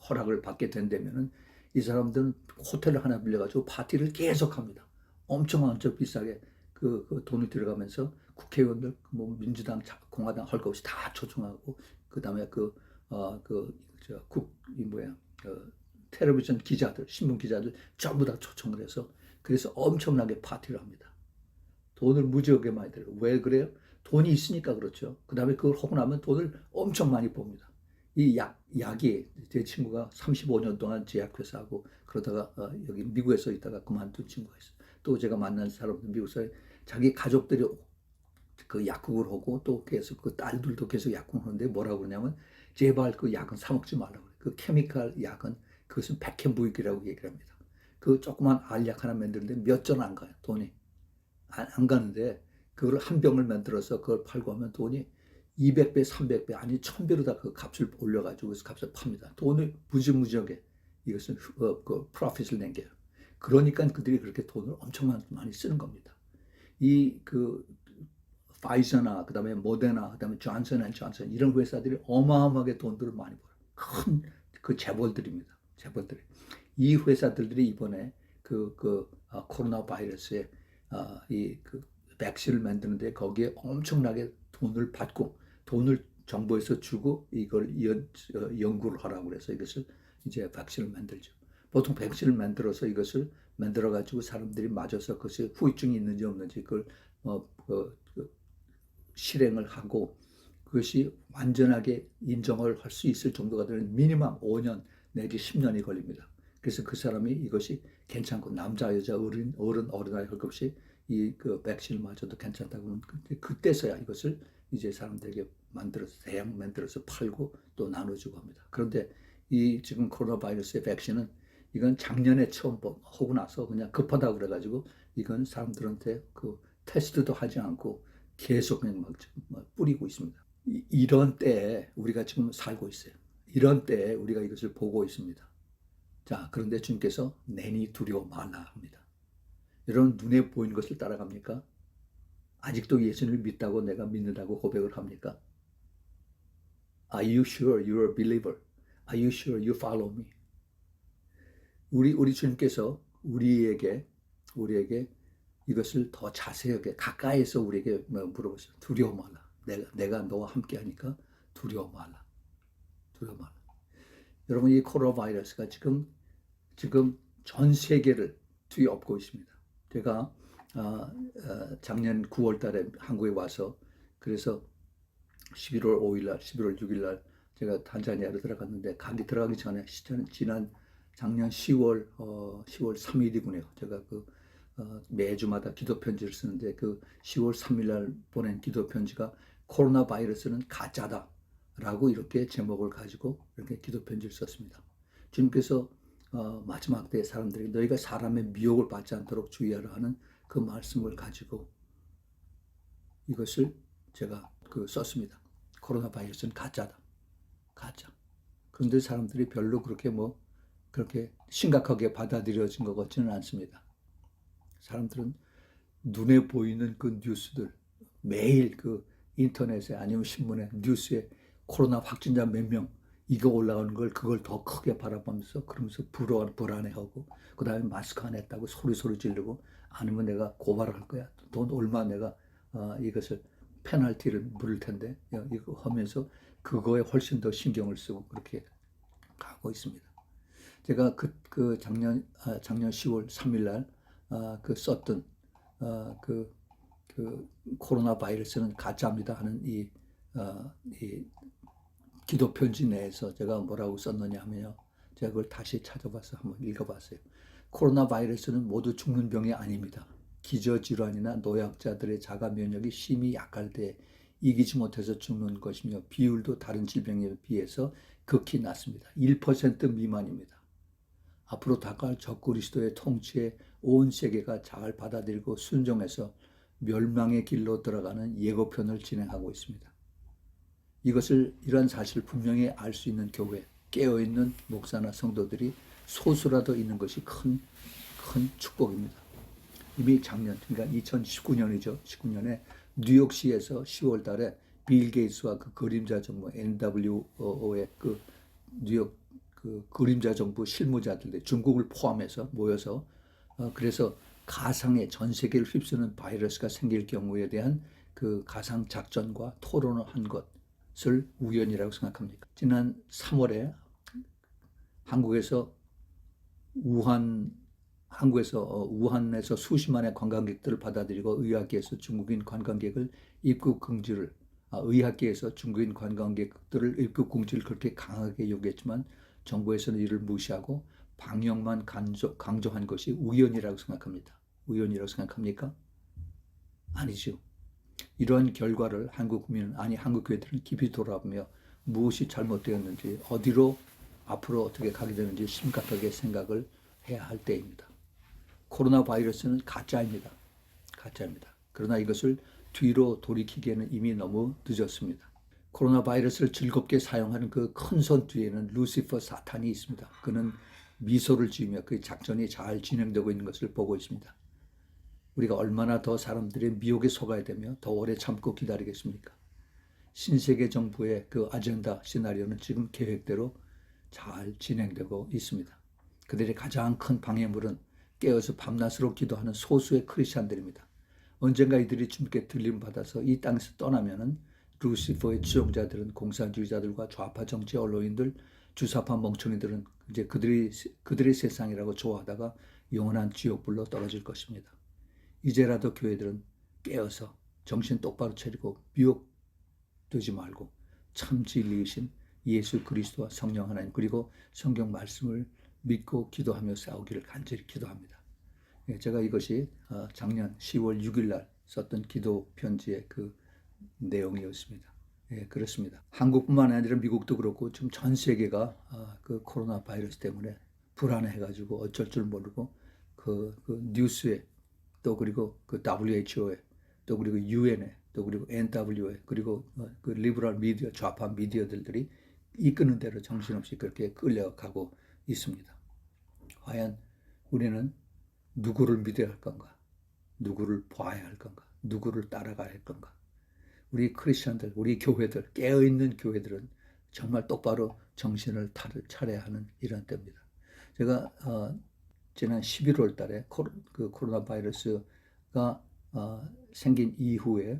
[SPEAKER 1] 허락을 받게 된다면은 이 사람들은 호텔을 하나 빌려가지고 파티를 계속합니다. 엄청 비싸게 그 돈이 들어가면서 국회의원들, 뭐 민주당, 공화당 할 것 없이 다 초청하고, 그 다음에 텔레비전 기자들, 신문 기자들 전부 다 초청을 해서 그래서 엄청나게 파티를 합니다. 돈을 무지하게 많이 들어요. 왜 그래요? 돈이 있으니까 그렇죠. 그 다음에 그걸 하고 나면 돈을 엄청 많이 봅니다. 이 약이 제 친구가 35년 동안 제약회사하고 그러다가 여기 미국에서 있다가 그만둔 친구가 있어요. 또 제가 만난 사람들 미국에서 자기 가족들이 그 약국을 하고 또 계속 그 딸들도 계속 약국을 하는데 뭐라고 그러냐면 제발 그 약은 사 먹지 말라고 그래요. 그 케미컬 약은 그것은 백현무익이라고 얘기를 합니다. 그 조그만 알약 하나 만드는데 몇 전 안 가요. 돈이 안 가는데 그걸 한 병을 만들어서 그걸 팔고 하면 돈이 200배, 300배, 아니 1000배로 다 그 값을 올려가지고 그래서 값을 팝니다. 돈을 무지무지하게 이것은 그 프로핏을 남겨요. 그러니까 그들이 그렇게 돈을 엄청 많이 쓰는 겁니다. 파이저나 그다음에 모데나 그다음에 존슨앤존슨 이런 회사들이 어마어마하게 돈들을 많이 벌어요. 큰 그 재벌들입니다. 재벌들이. 이 회사들이 이번에 코로나 바이러스에 백신을 만드는데 거기에 엄청나게 돈을 받고 돈을 정부에서 주고 이걸 연구를 하라고 그래서 이것을 이제 백신을 만들죠. 보통 백신을 만들어서 이것을 만들어 가지고 사람들이 맞아서 그것이 후유증이 있는지 없는지 그걸 실행을 하고 그것이 완전하게 인정을 할 수 있을 정도가 되는 미니멈 5년 내지 10년이 걸립니다. 그래서 그 사람이 이것이 괜찮고 남자, 여자, 어른아이 할 것 없이 이 그 백신을 맞아도 괜찮다고 하면 그때서야 이것을 이제 사람들에게 만들어서 대량 만들어서 팔고 또 나눠주고 합니다. 그런데 이 지금 코로나 바이러스의 백신은 이건 작년에 처음 하고 나서 그냥 급하다고 그래가지고 이건 사람들한테 그 테스트도 하지 않고 계속 그냥 막 뿌리고 있습니다. 이런 때에 우리가 지금 살고 있어요. 이런 때에 우리가 이것을 보고 있습니다. 자, 그런데 주님께서 내니 두려워 말라 합니다. 여러분 눈에 보이는 것을 따라갑니까? 아직도 예수님을 믿다고 내가 믿는다고 고백을 합니까? Are you sure you're a believer? Are you sure you follow me? 우리 주님께서 우리에게 이것을 더 자세하게 가까이서 우리에게 물어보세요. 두려워 말라. 내가 너와 함께 하니까 두려워 말라. 두려워 말라. 여러분 이 코로나 바이러스가 지금 전 세계를 뒤엎고 있습니다. 제가 작년 9월 달에 한국에 와서 그래서 11월 5일 날, 11월 6일 날 제가 탄자니아로 들어갔는데 들어가기 전에 지난 작년 10월 3일이군요. 제가 매주마다 기도 편지를 쓰는데 그 10월 3일 날 보낸 기도 편지가 코로나 바이러스는 가짜다라고 이렇게 제목을 가지고 이렇게 기도 편지를 썼습니다. 주님께서 마지막 때 사람들에게 너희가 사람의 미혹을 받지 않도록 주의하라 하는 그 말씀을 가지고 이것을 제가 썼습니다. 코로나 바이러스는 가짜다. 가짜. 그런데 사람들이 별로 그렇게 심각하게 받아들여진 것 같지는 않습니다. 사람들은 눈에 보이는 그 뉴스들, 매일 인터넷에 아니면 신문에 뉴스에 코로나 확진자 몇 명, 이거 올라가는 그걸 더 크게 바라보면서 그러면서 불안해하고 그 다음에 마스크 안 했다고 소리 지르고 아니면 내가 고발을 할 거야. 돈 얼마 내가 이것을 페널티를 물을 텐데 이거 하면서 그거에 훨씬 더 신경을 쓰고 그렇게 가고 있습니다. 제가 작년 10월 3일 날 썼던 코로나 바이러스는 가짜입니다 하는 이 기도 편지 내에서 제가 뭐라고 썼느냐 하면요. 제가 그걸 다시 찾아봐서 한번 읽어봤어요. 코로나 바이러스는 모두 죽는 병이 아닙니다. 기저질환이나 노약자들의 자가 면역이 심히 약할 때 이기지 못해서 죽는 것이며 비율도 다른 질병에 비해서 극히 낮습니다. 1% 미만입니다. 앞으로 다가올 적그리스도의 통치에 온 세계가 잘 받아들이고 순종해서 멸망의 길로 들어가는 예고편을 진행하고 있습니다. 이런 사실을 분명히 알 수 있는 교회, 깨어있는 목사나 성도들이 소수라도 있는 것이 큰 축복입니다. 이미 작년, 그러니까 2019년이죠. 19년에 뉴욕시에서 10월 달에 빌 게이츠와 그림자 정부 NWO의 뉴욕 그림자 정부 실무자들, 중국을 포함해서 모여서 그래서 가상의 전 세계를 휩쓰는 바이러스가 생길 경우에 대한 가상 작전과 토론을 한 것을 우연이라고 생각합니까? 지난 3월에 한국에서 우한에서 수십만의 관광객들을 받아들이고 의학계에서 중국인 관광객을 입국 금지를 의학계에서 중국인 관광객들을 입국 금지를 그렇게 강하게 요구했지만 정부에서는 이를 무시하고 방역만 강조한 것이 우연이라고 생각합니다. 우연이라고 생각합니까? 아니죠. 이러한 결과를 한국 교회들은 깊이 돌아보며 무엇이 잘못되었는지 어디로 앞으로 어떻게 가게 되는지 심각하게 생각을 해야 할 때입니다. 코로나 바이러스는 가짜입니다. 그러나 이것을 뒤로 돌이키기에는 이미 너무 늦었습니다. 코로나 바이러스를 즐겁게 사용하는 그 큰 손 뒤에는 루시퍼 사탄이 있습니다. 그는 미소를 지으며 그 작전이 잘 진행되고 있는 것을 보고 있습니다. 우리가 얼마나 더 사람들의 미혹에 속아야 되며 더 오래 참고 기다리겠습니까? 신세계 정부의 아젠다 시나리오는 지금 계획대로 잘 진행되고 있습니다. 그들의 가장 큰 방해물은 깨어서 밤낮으로 기도하는 소수의 크리스찬들입니다. 언젠가 이들이 주님께 들림받아서 이 땅에서 떠나면은 루시퍼의 지종자들은 공산주의자들과 좌파 정치 언론인들, 주사파 멍청이들은 이제 그들의 세상이라고 좋아하다가 영원한 지옥불로 떨어질 것입니다. 이제라도 교회들은 깨어서 정신 똑바로 차리고 미혹되지 말고 참 진리이신 예수 그리스도와 성령 하나님 그리고 성경 말씀을 믿고 기도하며 싸우기를 간절히 기도합니다. 예, 제가 이것이 작년 10월 6일 날 썼던 기도 편지의 그 내용이었습니다. 예, 그렇습니다. 한국뿐만 아니라 미국도 그렇고 지금 전 세계가 그 코로나 바이러스 때문에 불안해가지고 어쩔 줄 모르고 그 뉴스에 또 그리고 그 WHO에 또 그리고 UN에 또 그리고 NW에 그리고 그 리버럴 미디어 좌파 미디어들이 이끄는 대로 정신없이 그렇게 끌려가고 있습니다. 과연 우리는 누구를 믿어야 할 건가? 누구를 봐야 할 건가? 누구를 따라가야 할 건가? 우리 크리스천들, 우리 교회들, 깨어있는 교회들은 정말 똑바로 정신을 차려야 하는 이런 때입니다. 제가 지난 11월 달에 그 코로나 바이러스가 생긴 이후에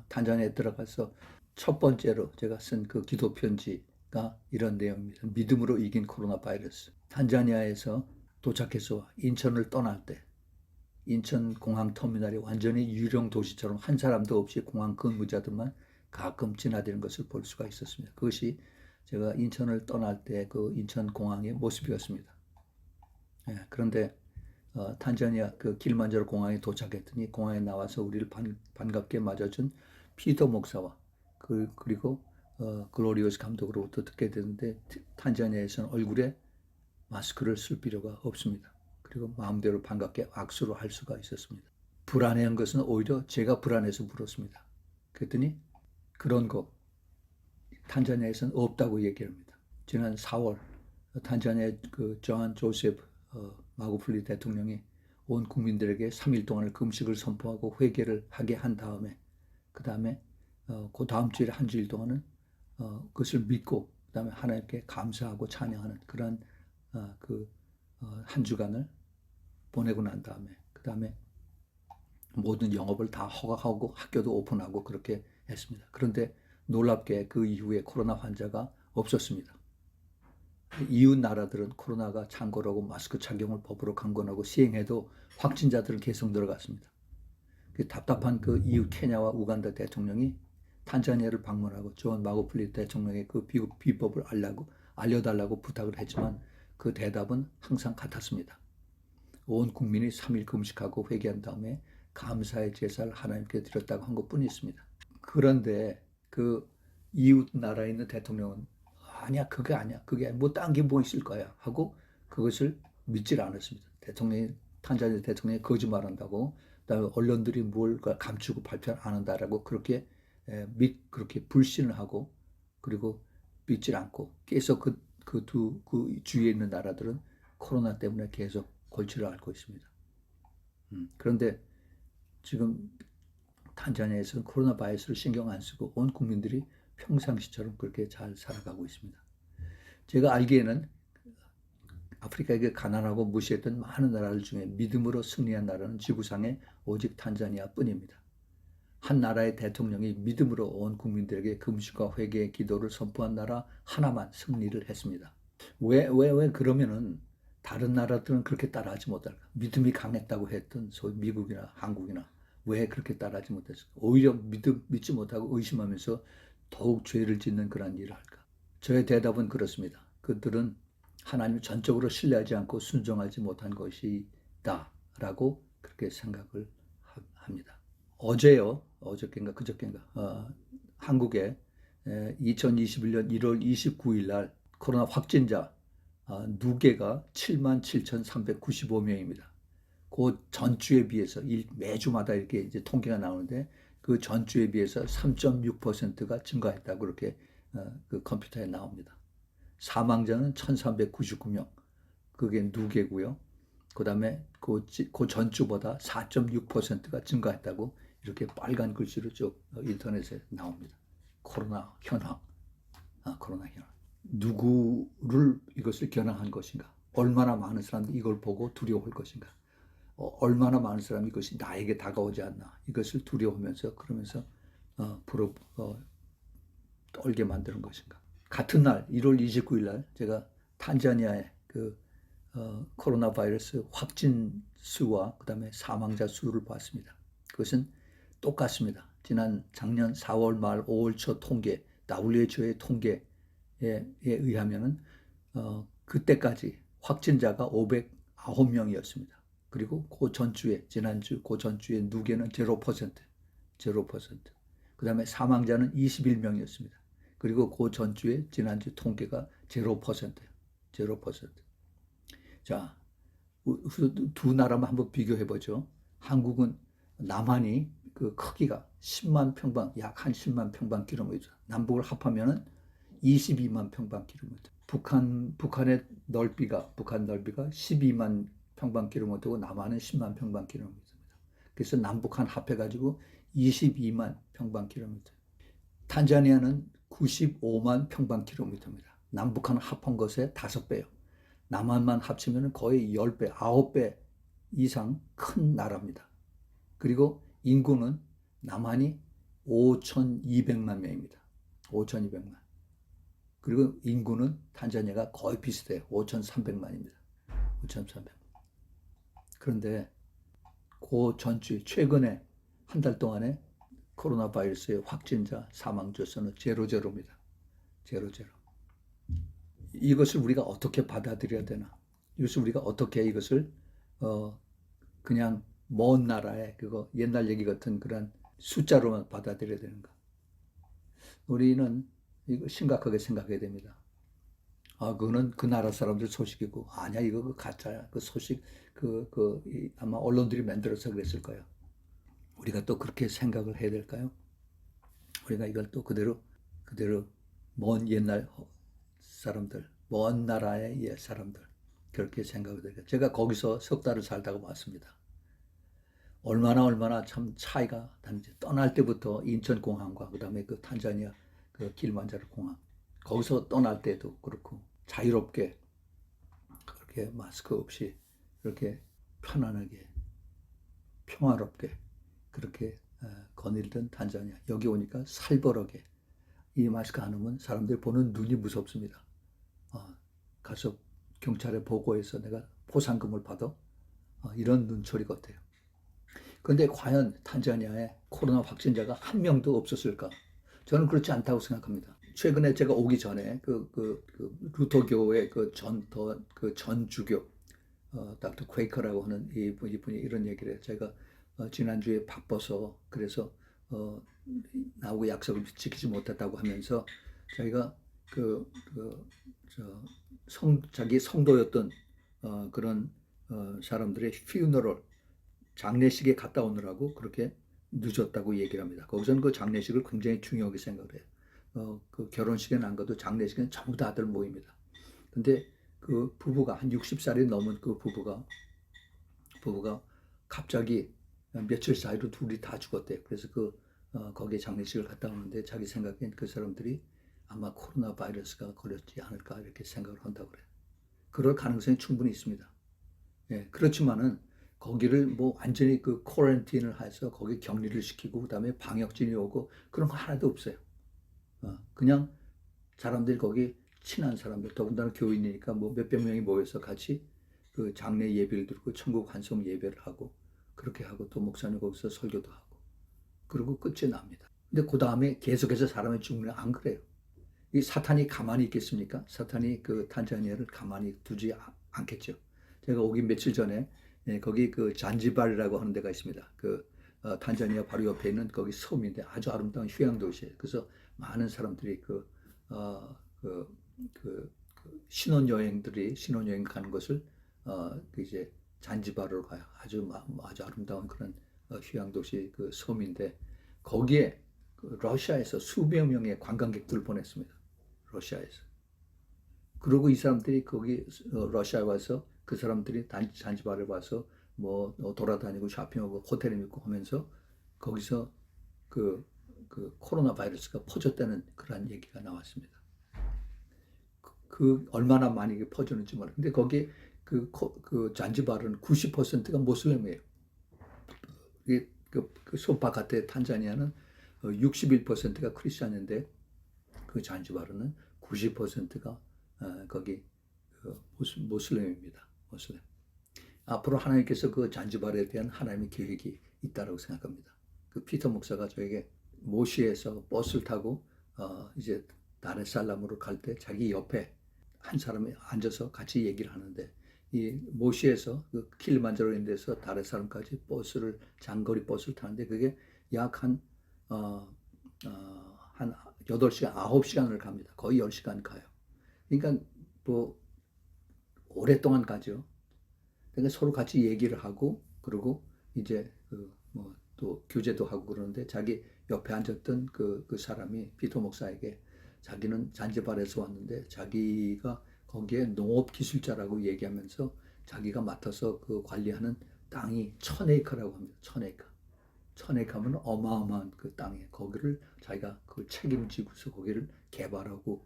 [SPEAKER 1] 탄자니아에 들어가서 첫 번째로 제가 쓴 그 기도 편지가 이런 내용입니다. 믿음으로 이긴 코로나 바이러스. 탄자니아에서 도착해서 인천을 떠날 때 인천 공항 터미널이 완전히 유령 도시처럼 한 사람도 없이 공항 근무자들만 가끔 지나다니는 것을 볼 수가 있었습니다. 그것이 제가 인천을 떠날 때 그 인천 공항의 모습이었습니다. 예, 그런데 탄자니아 그 길만자로 공항에 도착했더니 공항에 나와서 우리를 반갑게 맞아준 피터 목사와 그리고 글로리오스 감독으로부터 듣게 되는데 탄자니아에서는 얼굴에 마스크를 쓸 필요가 없습니다. 그리고 마음대로 반갑게 악수를 할 수가 있었습니다. 불안해한 것은 오히려 제가 불안해서 물었습니다. 그랬더니 그런 거 탄자니아에서는 없다고 얘기합니다. 지난 4월 탄자니아 그 존 조셉 마구플리 대통령이 온 국민들에게 3일 동안을 금식을 선포하고 회개를 하게 한 다음에 그 다음에 그 다음 주일에 한 주일 동안은 그것을 믿고 그 다음에 하나님께 감사하고 찬양하는 그런 한 주간을 보내고 난 다음에 그 다음에 모든 영업을 다 허가하고 학교도 오픈하고 그렇게 했습니다. 그런데 놀랍게 그 이후에 코로나 환자가 없었습니다. 이웃 나라들은 코로나가 창궐하고 마스크 착용을 법으로 강권하고 시행해도 확진자들은 계속 늘어갔습니다. 그 답답한 그 이웃 케냐와 우간다 대통령이 탄자니아를 방문하고 존 마구플리 대통령의 그 비법을 알려달라고 부탁을 했지만 그 대답은 항상 같았습니다. 온 국민이 3일 금식하고 회개한 다음에 감사의 제사를 하나님께 드렸다고 한 것뿐이 있습니다. 그런데 그 이웃 나라에 있는 대통령은 아니야, 그게 아니야, 그게 뭐 딴 게 뭐 있을 거야 하고 그것을 믿질 않았습니다. 탄자니아 대통령이 거짓말한다고, 그다음에 언론들이 뭘 감추고 발표 안 한다라고 그렇게 불신을 하고 그리고 믿질 않고 계속 그 주위에 있는 나라들은 코로나 때문에 계속 골치를 앓고 있습니다. 그런데 지금 탄자니아에서는 코로나 바이러스를 신경 안 쓰고 온 국민들이 평상시처럼 그렇게 잘 살아가고 있습니다. 제가 알기에는 아프리카에게 가난하고 무시했던 많은 나라들 중에 믿음으로 승리한 나라는 지구상에 오직 탄자니아 뿐입니다. 한 나라의 대통령이 믿음으로 온 국민들에게 금식과 회개의 기도를 선포한 나라 하나만 승리를 했습니다. 왜 그러면은 다른 나라들은 그렇게 따라하지 못할까? 믿음이 강했다고 했던 소위 미국이나 한국이나 왜 그렇게 따라하지 못했을까? 오히려 믿지 못하고 의심하면서 더욱 죄를 짓는 그런 일을 할까? 저의 대답은 그렇습니다. 그들은 하나님을 전적으로 신뢰하지 않고 순종하지 못한 것이다 라고 그렇게 생각을 합니다. 어저께인가 그저께인가 한국에 2021년 1월 29일 날 코로나 확진자 누계가 77,395명입니다. 그 전주에 비해서 매주마다 이렇게 이제 통계가 나오는데 그 전주에 비해서 3.6%가 증가했다고 그렇게 그 컴퓨터에 나옵니다. 사망자는 1,399명. 그게 누계고요. 그다음에 그 전주보다 4.6%가 증가했다고 이렇게 빨간 글씨로 쭉 인터넷에 나옵니다. 코로나 현황. 누구를 이것을 겨냥한 것인가? 얼마나 많은 사람들이 이걸 보고 두려워할 것인가? 얼마나 많은 사람이 이것이 나에게 다가오지 않나? 이것을 두려워하면서 그러면서 떨게 만드는 것인가? 같은 날 1월 29일 날 제가 탄자니아의 코로나 바이러스 확진 수와 그다음에 사망자 수를 봤습니다. 그것은 똑같습니다. 작년 4월 말 5월 초 통계, WHO의 통계에 의하면은 그때까지 확진자가 509명이었습니다. 그리고 그 전주에, 지난주 그 전주에 누계는 0%, 0%. 그 다음에 사망자는 21명이었습니다. 그리고 그 전주에 지난주 통계가 0%예요. 0%. 자, 두 나라만 한번 비교해 보죠. 한국은 남한이 그 크기가 10만 평방, 약 한 10만 평방킬로미터. 남북을 합하면은 22만 평방킬로미터. 북한 넓이가 12만 평방킬로미터고 남한은 10만 평방킬로미터입니다. 그래서 남북한 합해가지고 22만 평방킬로미터. 탄자니아는 95만 평방킬로미터입니다. 남북한 합한 것의 5배요. 남한만 합치면 거의 10배, 9배 이상 큰 나라입니다. 그리고 인구는 남한이 5,200만 명입니다. 5,200만. 그리고 인구는 탄자니아가 거의 비슷해요. 5,300만입니다. 5,300만. 그런데 그 전주 최근에 한 달 동안에 코로나 바이러스의 확진자 사망자 수는 0입니다. 0. 이것을 우리가 어떻게 받아들여야 되나? 이것을 우리가 어떻게 이것을 그냥 먼 나라의 그거 옛날 얘기 같은 그런 숫자로만 받아들여야 되는가? 우리는 이거 심각하게 생각해야 됩니다. 그거는 그 나라 사람들 소식이고, 아니야, 이거 그 가짜야. 그 소식, 아마 언론들이 만들어서 그랬을 거예요. 우리가 또 그렇게 생각을 해야 될까요? 우리가 이걸 또 그대로 먼 옛날 사람들, 먼 나라의 옛 사람들, 그렇게 생각을 해요. 제가 거기서 석 달을 살다가 왔습니다. 얼마나 참 차이가 다른지. 떠날 때부터 인천공항과 그 다음에 그 탄자니아 그 길만자로 공항, 거기서 떠날 때도 그렇고 자유롭게 그렇게 마스크 없이 그렇게 편안하게 평화롭게 그렇게 거닐던 탄자니아, 여기 오니까 살벌하게 이 마스크 안 하면 사람들 보는 눈이 무섭습니다. 가서 경찰에 보고해서 내가 포상금을 받아 이런 눈초리 같아요. 그런데 과연 탄자니아에 코로나 확진자가 한 명도 없었을까? 저는 그렇지 않다고 생각합니다. 최근에 제가 오기 전에 루터교의 전주교 닥터 퀘이커라고 하는 이분이 이런 얘기를 해요. 제가 지난주에 바빠서 그래서 나하고 약속을 지키지 못했다고 하면서 자기가 자기 성도였던 그런 사람들의 퓨너럴 장례식에 갔다 오느라고 그렇게 늦었다고 얘기를 합니다. 거기서는 그 장례식을 굉장히 중요하게 생각을 해요. 그 결혼식에는 안 가도 장례식은 전부 다들 모입니다. 근데 그 부부가 한 60살이 넘은 그 부부가 갑자기 며칠 사이로 둘이 다 죽었대요. 그래서 거기에 장례식을 갔다 오는데 자기 생각엔 그 사람들이 아마 코로나 바이러스가 걸렸지 않을까 이렇게 생각을 한다고 그래요. 그럴 가능성이 충분히 있습니다. 예, 그렇지만은 거기를 뭐 완전히 그 쿼런틴을 해서 거기 격리를 시키고 그다음에 방역진이 오고 그런 거 하나도 없어요. 그냥 사람들 거기 친한 사람들 더군다나 교인이니까 뭐 몇백 명이 모여서 같이 그 장례 예배를 드리고 천국 환송 예배를 하고 그렇게 하고 또 목사님 거기서 설교도 하고 그리고 끝이 납니다. 근데 그 다음에 계속해서 사람이 죽으면 안 그래요. 이 사탄이 가만히 있겠습니까? 사탄이 그 탄자니아를 가만히 두지 않겠죠. 제가 오기 며칠 전에 거기 그 잔지바르라고 하는 데가 있습니다. 탄자니아 바로 옆에 있는 거기 섬인데 아주 아름다운 휴양 도시예요. 그래서 많은 사람들이 신혼여행 가는 것을 이제 잔지바르로 가요. 아주 아름다운 그런 휴양 도시 그 섬인데 거기에 러시아에서 수백 명의 관광객들을 보냈습니다. 러시아에서. 그리고 이 사람들이 거기 러시아에 와서 그 사람들이 잔지바르에 와서 뭐 돌아다니고 쇼핑하고 호텔에 묵고 하면서 거기서 그 코로나 바이러스가 퍼졌다는 그런 얘기가 나왔습니다. 얼마나 많이 퍼졌는지 몰라요. 근데 거기 그 잔지바르는 90%가 모슬림이에요. 그 소바카테 탄자니아는 61%가 크리스찬인데 그 잔지바르는 90%가 거기 모슬림입니다. 모슬림. 앞으로 하나님께서 그 잔지바르에 대한 하나님의 계획이 있다고 생각합니다. 그 피터 목사가 저에게 모시에서 버스를 타고 이제 다르살람으로 갈 때 자기 옆에 한 사람이 앉아서 같이 얘기를 하는데 이 모시에서 그 킬리만자로에 대해서 다레살람까지 버스를 장거리 버스를 타는데 그게 약한 한 8시간, 9시간을 갑니다. 거의 10시간 가요. 그러니까 뭐 오랫동안 가죠. 그러니까 서로 같이 얘기를 하고 그리고 이제 그 뭐 또 교제도 하고 그러는데 자기 옆에 앉았던 그 사람이 피터 목사에게 자기는 잔지바르에서 왔는데 자기가 거기에 농업 기술자라고 얘기하면서 자기가 맡아서 그 관리하는 땅이 1000에이커라고 합니다. 1000에이커. 1000에이커면 어마어마한 그 땅에 거기를 자기가 그 책임지고서 거기를 개발하고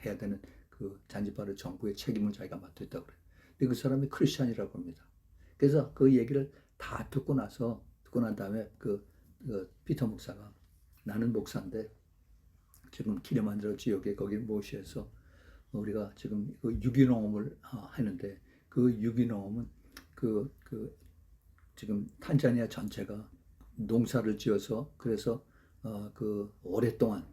[SPEAKER 1] 해야 되는 그 잔지바르 정부의 책임을 자기가 맡고 있다고 그래요. 근데 그 사람이 크리스찬이라고 합니다. 그래서 그 얘기를 다 듣고 난 다음에 그 피터 목사가 나는 목사인데 지금 킬리만자로 지역에 거기 모시에서 우리가 지금 그 유기농업을 하는데 그 유기농업은 지금 탄자니아 전체가 농사를 지어서 그래서 그 오랫동안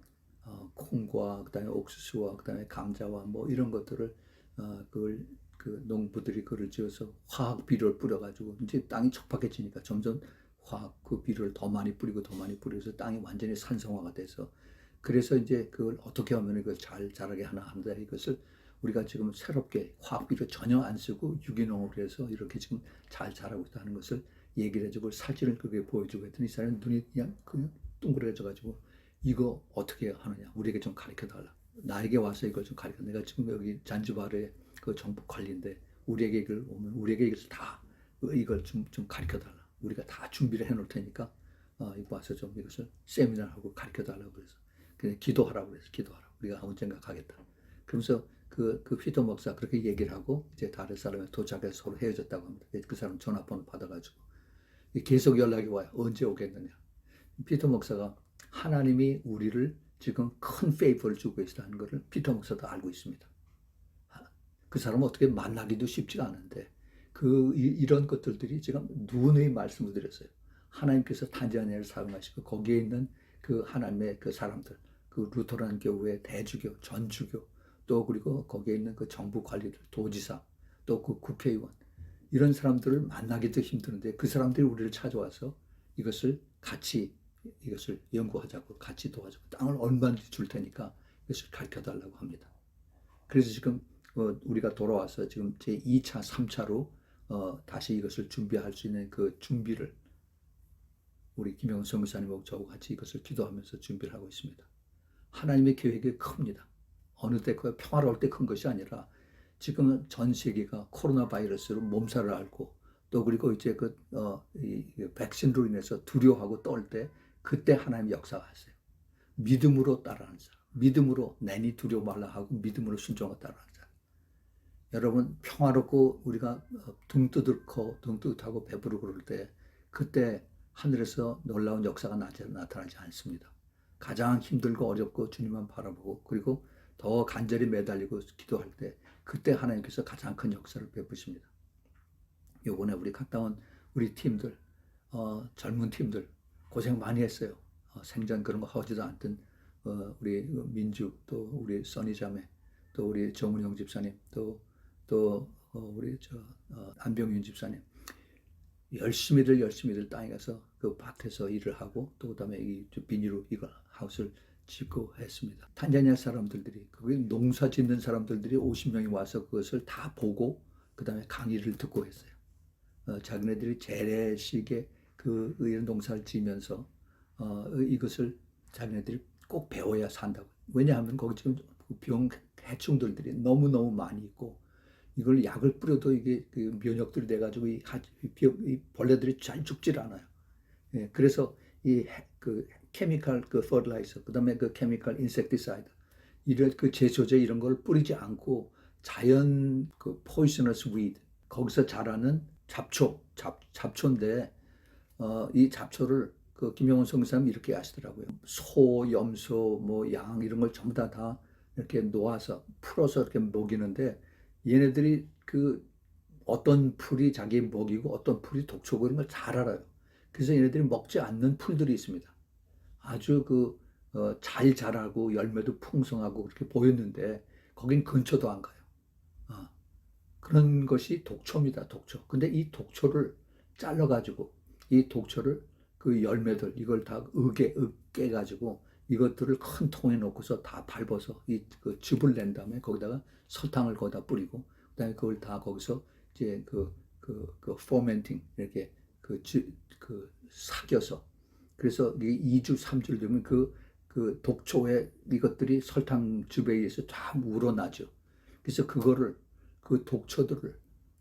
[SPEAKER 1] 콩과 그다음에 옥수수와 그다음에 감자와 뭐 이런 것들을 그걸 그 농부들이 그를 지어서 화학 비료를 뿌려가지고 이제 땅이 척박해지니까 점점 화학 그 비료를 더 많이 뿌리고 더 많이 뿌려서 땅이 완전히 산성화가 돼서 그래서 이제 그걸 어떻게 하면 이걸 잘 자라게 하나 합니다. 이것을 우리가 지금 새롭게 화학 비료 전혀 안 쓰고 유기농으로 해서 이렇게 지금 잘 자라고 있다는 것을 얘기를 해주고 사진을 그게 보여주고 했더니 이 사람은 눈이 그냥 둥그레져가지고 이거 어떻게 하느냐 우리에게 좀 가르쳐 달라. 나에게 와서 이걸 좀 가르쳐. 내가 지금 여기 잔지바르의 그 정부 관리인데 우리에게 이걸 오면 우리에게 이것을 다 이걸 좀 가르쳐 달라. 우리가 다 준비를 해놓을 테니까 이거 와서 좀 이것을 세미나하고 가르쳐 달라고 그래서 그냥 기도하라고 그래서 기도하라고 우리가 언젠가 가겠다. 그러면서 그 피터 목사 그렇게 얘기를 하고 이제 다른 사람이 도착해서 서로 헤어졌다고 합니다. 그 사람 전화번호 받아가지고 계속 연락이 와요. 언제 오겠느냐. 피터 목사가 하나님이 우리를 지금 큰 페이버를 주고 계시다는 것을 피터 목사도 알고 있습니다. 그 사람은 어떻게 만나기도 쉽지가 않은데 이런 것들이 지금 누누이 말씀을 드렸어요. 하나님께서 탄자니아를 사용하시고 거기에 있는 그 하나님의 그 사람들, 그 루터란 교회의 대주교, 전주교, 또 그리고 거기에 있는 그 정부 관리들, 도지사, 또 그 국회의원 이런 사람들을 만나기도 힘드는데 그 사람들이 우리를 찾아와서 이것을 같이 이것을 연구하자고 같이 도와주고 땅을 얼마든지 줄 테니까 이것을 가르쳐 달라고 합니다. 그래서 지금 우리가 돌아와서 지금 제 2차, 3차로 다시 이것을 준비할 수 있는 그 준비를 우리 김영훈 선교사님하고 저하고 같이 이것을 기도하면서 준비를 하고 있습니다. 하나님의 계획이 큽니다. 어느 때 그 평화로울 때 큰 것이 아니라 지금은 전 세계가 코로나 바이러스로 몸살을 앓고 또 그리고 이제 이 백신으로 인해서 두려워하고 떨 때 그때 하나님의 역사가 하세요. 믿음으로 따라하는 사람, 믿음으로 내니 두려워 말라 하고 믿음으로 순종하고 따라하는 사람. 여러분 평화롭고 우리가 등 뜨뜻하고 배부르고 그럴 때 그때 하늘에서 놀라운 역사가 나타나지 않습니다. 가장 힘들고 어렵고 주님만 바라보고 그리고 더 간절히 매달리고 기도할 때 그때 하나님께서 가장 큰 역사를 베푸십니다. 요번에 우리 갔다 온 우리 팀들 젊은 팀들 고생 많이 했어요. 생전 그런 거 하지도 않던 우리 민주 또 우리 써니 자매 또 우리 정은영 집사님 또 우리 안병윤 집사님 열심히들 땅에 가서 그 밭에서 일을 하고 또 그다음에 이 비닐로 이거 하우스를 짓고 했습니다. 탄자니아 사람들이 거기 농사 짓는 사람들이 50명이 와서 그것을 다 보고 그다음에 강의를 듣고 했어요. 자기네들이 재래식의 그 이런 농사를 지면서 이것을 자기네들이 꼭 배워야 산다고. 왜냐하면 거기 지금 병 해충들이 너무 많이 있고 이걸 약을 뿌려도 이게 그 면역들이 돼가지고 이 벌레들이 잘 죽질 않아요. 예, 그래서 그 케미컬 그 퍼til라이저 그다음에 그 케미컬 인섹티사이드 이런 그 제초제 이런 걸 뿌리지 않고 자연 그 포이저너스 위드 거기서 자라는 잡초인데 이 잡초를 그 김영훈 선교사님 이렇게 하시더라고요. 소, 염소, 뭐 양 이런 걸 전부 다 이렇게 놓아서 풀어서 이렇게 먹이는데 얘네들이 그 어떤 풀이 자기 먹이고 어떤 풀이 독초고 이런 걸 잘 알아요. 그래서 얘네들이 먹지 않는 풀들이 있습니다. 아주 잘 자라고 열매도 풍성하고 그렇게 보였는데 거긴 근처도 안 가요. 그런 것이 독초입니다. 독초. 근데 이 독초를 잘라가지고 이 독초를 그 열매들 이걸 다 으깨 가지고 이것들을 큰 통에 넣고서 다 밟아서 이 그 즙을 낸 다음에 거기다가 설탕을 거기다 뿌리고 그다음에 그걸 다 거기서 이제 그 포멘팅 이렇게 그 삭여서 그래서 이게 2주 3주를 되면 그 독초에 이것들이 설탕즙에 의해서 다 우러나죠. 그래서 그거를 그 독초들을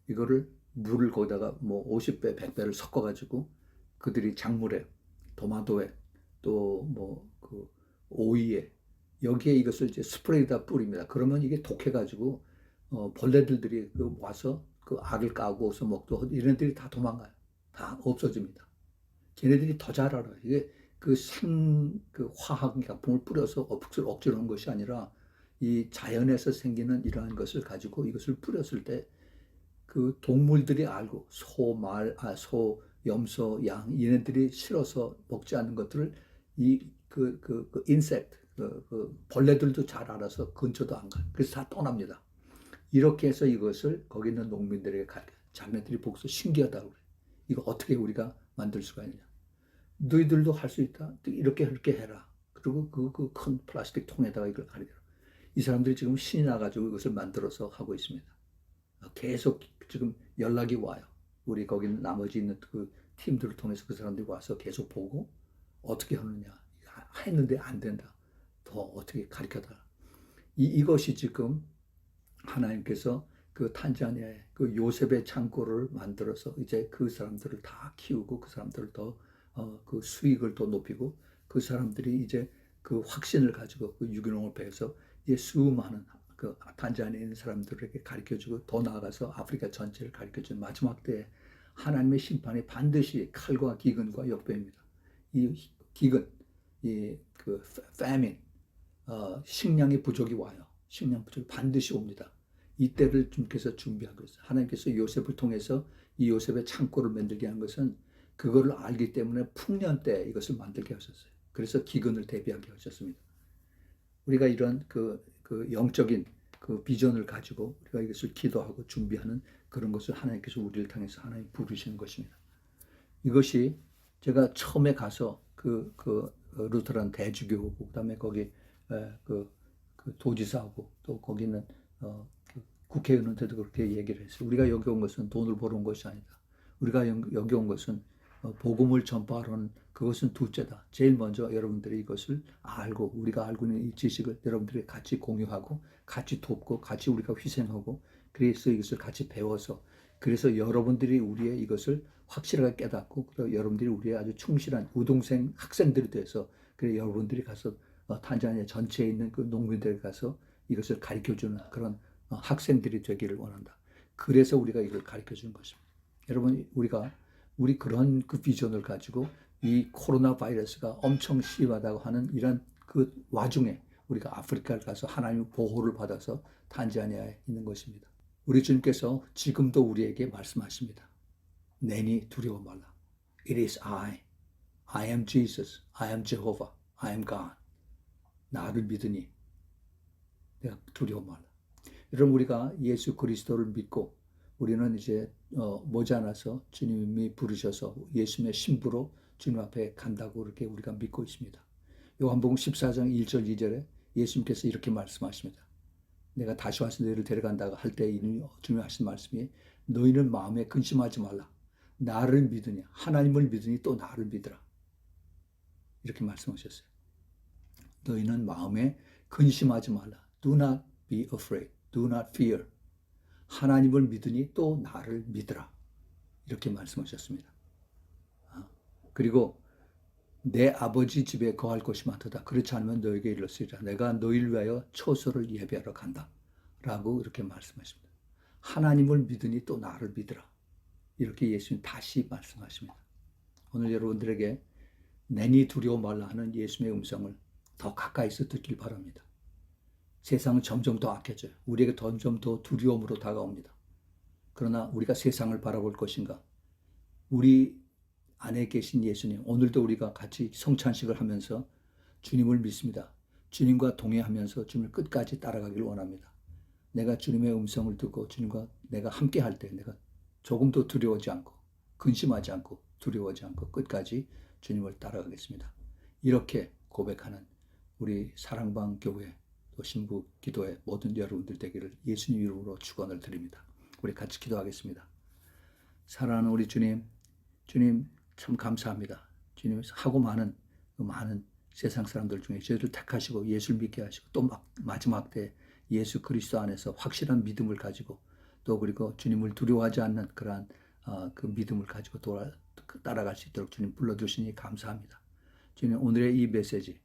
[SPEAKER 1] 이거를 물을 거기다가 뭐 50배, 100배를 섞어 가지고 그들이 작물에 토마토에 또 뭐 그 오이에 여기에 이것을 이제 스프레이다 뿌립니다. 그러면 이게 독해 가지고 벌레들이 그 와서 그 알을 까고서 먹도 이런 들이 다 도망가요. 다 없어집니다. 걔네들이 더 잘 알아요. 이게 그 화학 약품을 뿌려서 억지로 한 것이 아니라 이 자연에서 생기는 이러한 것을 가지고 이것을 뿌렸을 때 그 동물들이 알고 소, 염소, 양 얘네들이 싫어서 먹지 않는 것들을 그 인섹트 벌레들도 잘 알아서 근처도 안 가요. 그래서 다 떠납니다. 이렇게 해서 이것을 거기 있는 농민들에게 가르쳐. 자기네들이 보고서 신기하다고 그래. 이거 어떻게 우리가 만들 수가 있냐. 너희들도 할 수 있다. 이렇게 해라. 그리고 그 큰 플라스틱 통에다가 이걸 가리더라. 이 사람들이 지금 신이 나가지고 이것을 만들어서 하고 있습니다. 계속 지금 연락이 와요. 우리 거기 나머지 있는 그 팀들을 통해서 그 사람들이 와서 계속 보고 어떻게 하느냐. 했는데 안 된다. 더 어떻게 가르쳐달라. 이것이 지금 하나님께서 그 탄자니아에 그 요셉의 창고를 만들어서 이제 그 사람들을 다 키우고 그 사람들을 더 그 수익을 더 높이고 그 사람들이 이제 그 확신을 가지고 그 유기농을 배워서 이제 수많은 그 탄자니아에 있는 사람들에게 가르쳐주고 더 나아가서 아프리카 전체를 가르쳐주는 마지막 때에 하나님의 심판이 반드시 칼과 기근과 역배입니다. 이 기근, 그 famine, 식량의 부족이 와요. 식량 부족이 반드시 옵니다. 이때를 주님께서 준비하고 있어요. 하나님께서 요셉을 통해서 이 요셉의 창고를 만들게 한 것은 그거를 알기 때문에 풍년 때 이것을 만들게 하셨어요. 그래서 기근을 대비하게 하셨습니다. 우리가 이런 그 영적인 그 비전을 가지고 우리가 이것을 기도하고 준비하는 그런 것을 하나님께서 우리를 통해서 하나님 부르시는 것입니다. 이것이 제가 처음에 가서 그 루터란 대주교고 그다음에 거기 그 도지사하고 또 거기 있는 국회의원한테도 그렇게 얘기를 했어요. 우리가 여기 온 것은 돈을 벌어 온 것이 아니다. 우리가 여기 온 것은 복음을 전파하는 그것은 둘째다. 제일 먼저 여러분들이 이것을 알고 우리가 알고 있는 이 지식을 여러분들이 같이 공유하고 같이 돕고 같이 우리가 희생하고 그래서 이것을 같이 배워서 그래서 여러분들이 우리의 이것을 확실하게 깨닫고 그리고 여러분들이 우리의 아주 충실한 우동생 학생들이 돼서 그래 여러분들이 가서 탄자니아 전체에 있는 그 농민들에 가서 이것을 가르쳐주는 그런 학생들이 되기를 원한다. 그래서 우리가 이걸 가르쳐주는 것입니다. 여러분 우리 그런 그 비전을 가지고 이 코로나 바이러스가 엄청 심하다고 하는 이런 그 와중에 우리가 아프리카를 가서 하나님의 보호를 받아서 탄자니아에 있는 것입니다. 우리 주님께서 지금도 우리에게 말씀하십니다. 내니 두려워 말라. It is I am Jesus, I am Jehovah, I am God. 나를 믿으니 내가 두려워 말라. 여러분 우리가 예수 그리스도를 믿고 우리는 이제 머지않아서 주님이 부르셔서 예수님의 신부로 주님 앞에 간다고 그렇게 우리가 믿고 있습니다. 요한복음 14장 1절 2절에 예수님께서 이렇게 말씀하십니다. 내가 다시 와서 너희를 데려간다고 할 때 주님이 하신 말씀이 너희는 마음에 근심하지 말라. 나를 믿으니 하나님을 믿으니 또 나를 믿으라. 이렇게 말씀하셨어요. 너희는 마음에 근심하지 말라. Do not be afraid. Do not fear. 하나님을 믿으니 또 나를 믿으라. 이렇게 말씀하셨습니다. 그리고 내 아버지 집에 거할 것이 많도다. 그렇지 않으면 너에게 이르시리라. 내가 너희를 위하여 처소를 예배하러 간다. 라고 이렇게 말씀하십니다. 하나님을 믿으니 또 나를 믿으라. 이렇게 예수님 다시 말씀하십니다. 오늘 여러분들에게 내니 두려워 말라 하는 예수님의 음성을 더 가까이서 듣길 바랍니다. 세상은 점점 더 악해져요. 우리에게 점점 더 두려움으로 다가옵니다. 그러나 우리가 세상을 바라볼 것인가? 우리 안에 계신 예수님, 오늘도 우리가 같이 성찬식을 하면서 주님을 믿습니다. 주님과 동행하면서 주님을 끝까지 따라가길 원합니다. 내가 주님의 음성을 듣고 주님과 내가 함께 할 때 내가 조금도 두려워하지 않고 근심하지 않고 두려워하지 않고 끝까지 주님을 따라가겠습니다. 이렇게 고백하는 우리 사랑방 교회 또 신부 기도의 모든 여러분들 되기를 예수님 이름으로 축원을 드립니다. 우리 같이 기도하겠습니다. 사랑하는 우리 주님, 주님 참 감사합니다. 주님 하고 많은 세상 사람들 중에 저희를 택하시고 예수를 믿게 하시고 또 마지막 때 예수 그리스도 안에서 확실한 믿음을 가지고 또 그리고 주님을 두려워하지 않는 그러한 그 믿음을 가지고 따라갈 수 있도록 주님 불러주시니 감사합니다. 주님 오늘의 이 메시지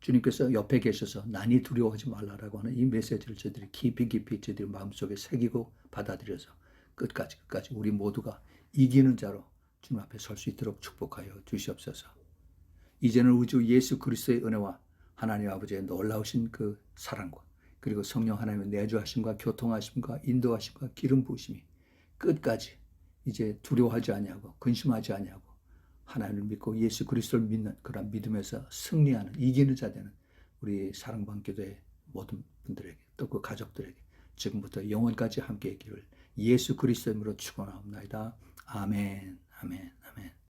[SPEAKER 1] 주님께서 옆에 계셔서 난이 두려워하지 말라라고 하는 이 메시지를 저희들이 깊이 저희들이 마음속에 새기고 받아들여서 끝까지 우리 모두가 이기는 자로 주님 앞에 설 수 있도록 축복하여 주시옵소서. 이제는 우주 예수 그리스도의 은혜와 하나님 아버지의 놀라우신 그 사랑과 그리고 성령 하나님의 내주하심과 교통하심과 인도하심과 기름 부으심이 끝까지 이제 두려워하지 아니하고 근심하지 아니하고 하나님을 믿고 예수 그리스도를 믿는 그런 믿음에서 승리하는 이기는 자 되는 우리 사랑방 교회의 모든 분들에게 또 그 가족들에게 지금부터 영원까지 함께 있기를 예수 그리스도의 이름으로 축원하옵나이다. 아멘. 아멘. 아멘.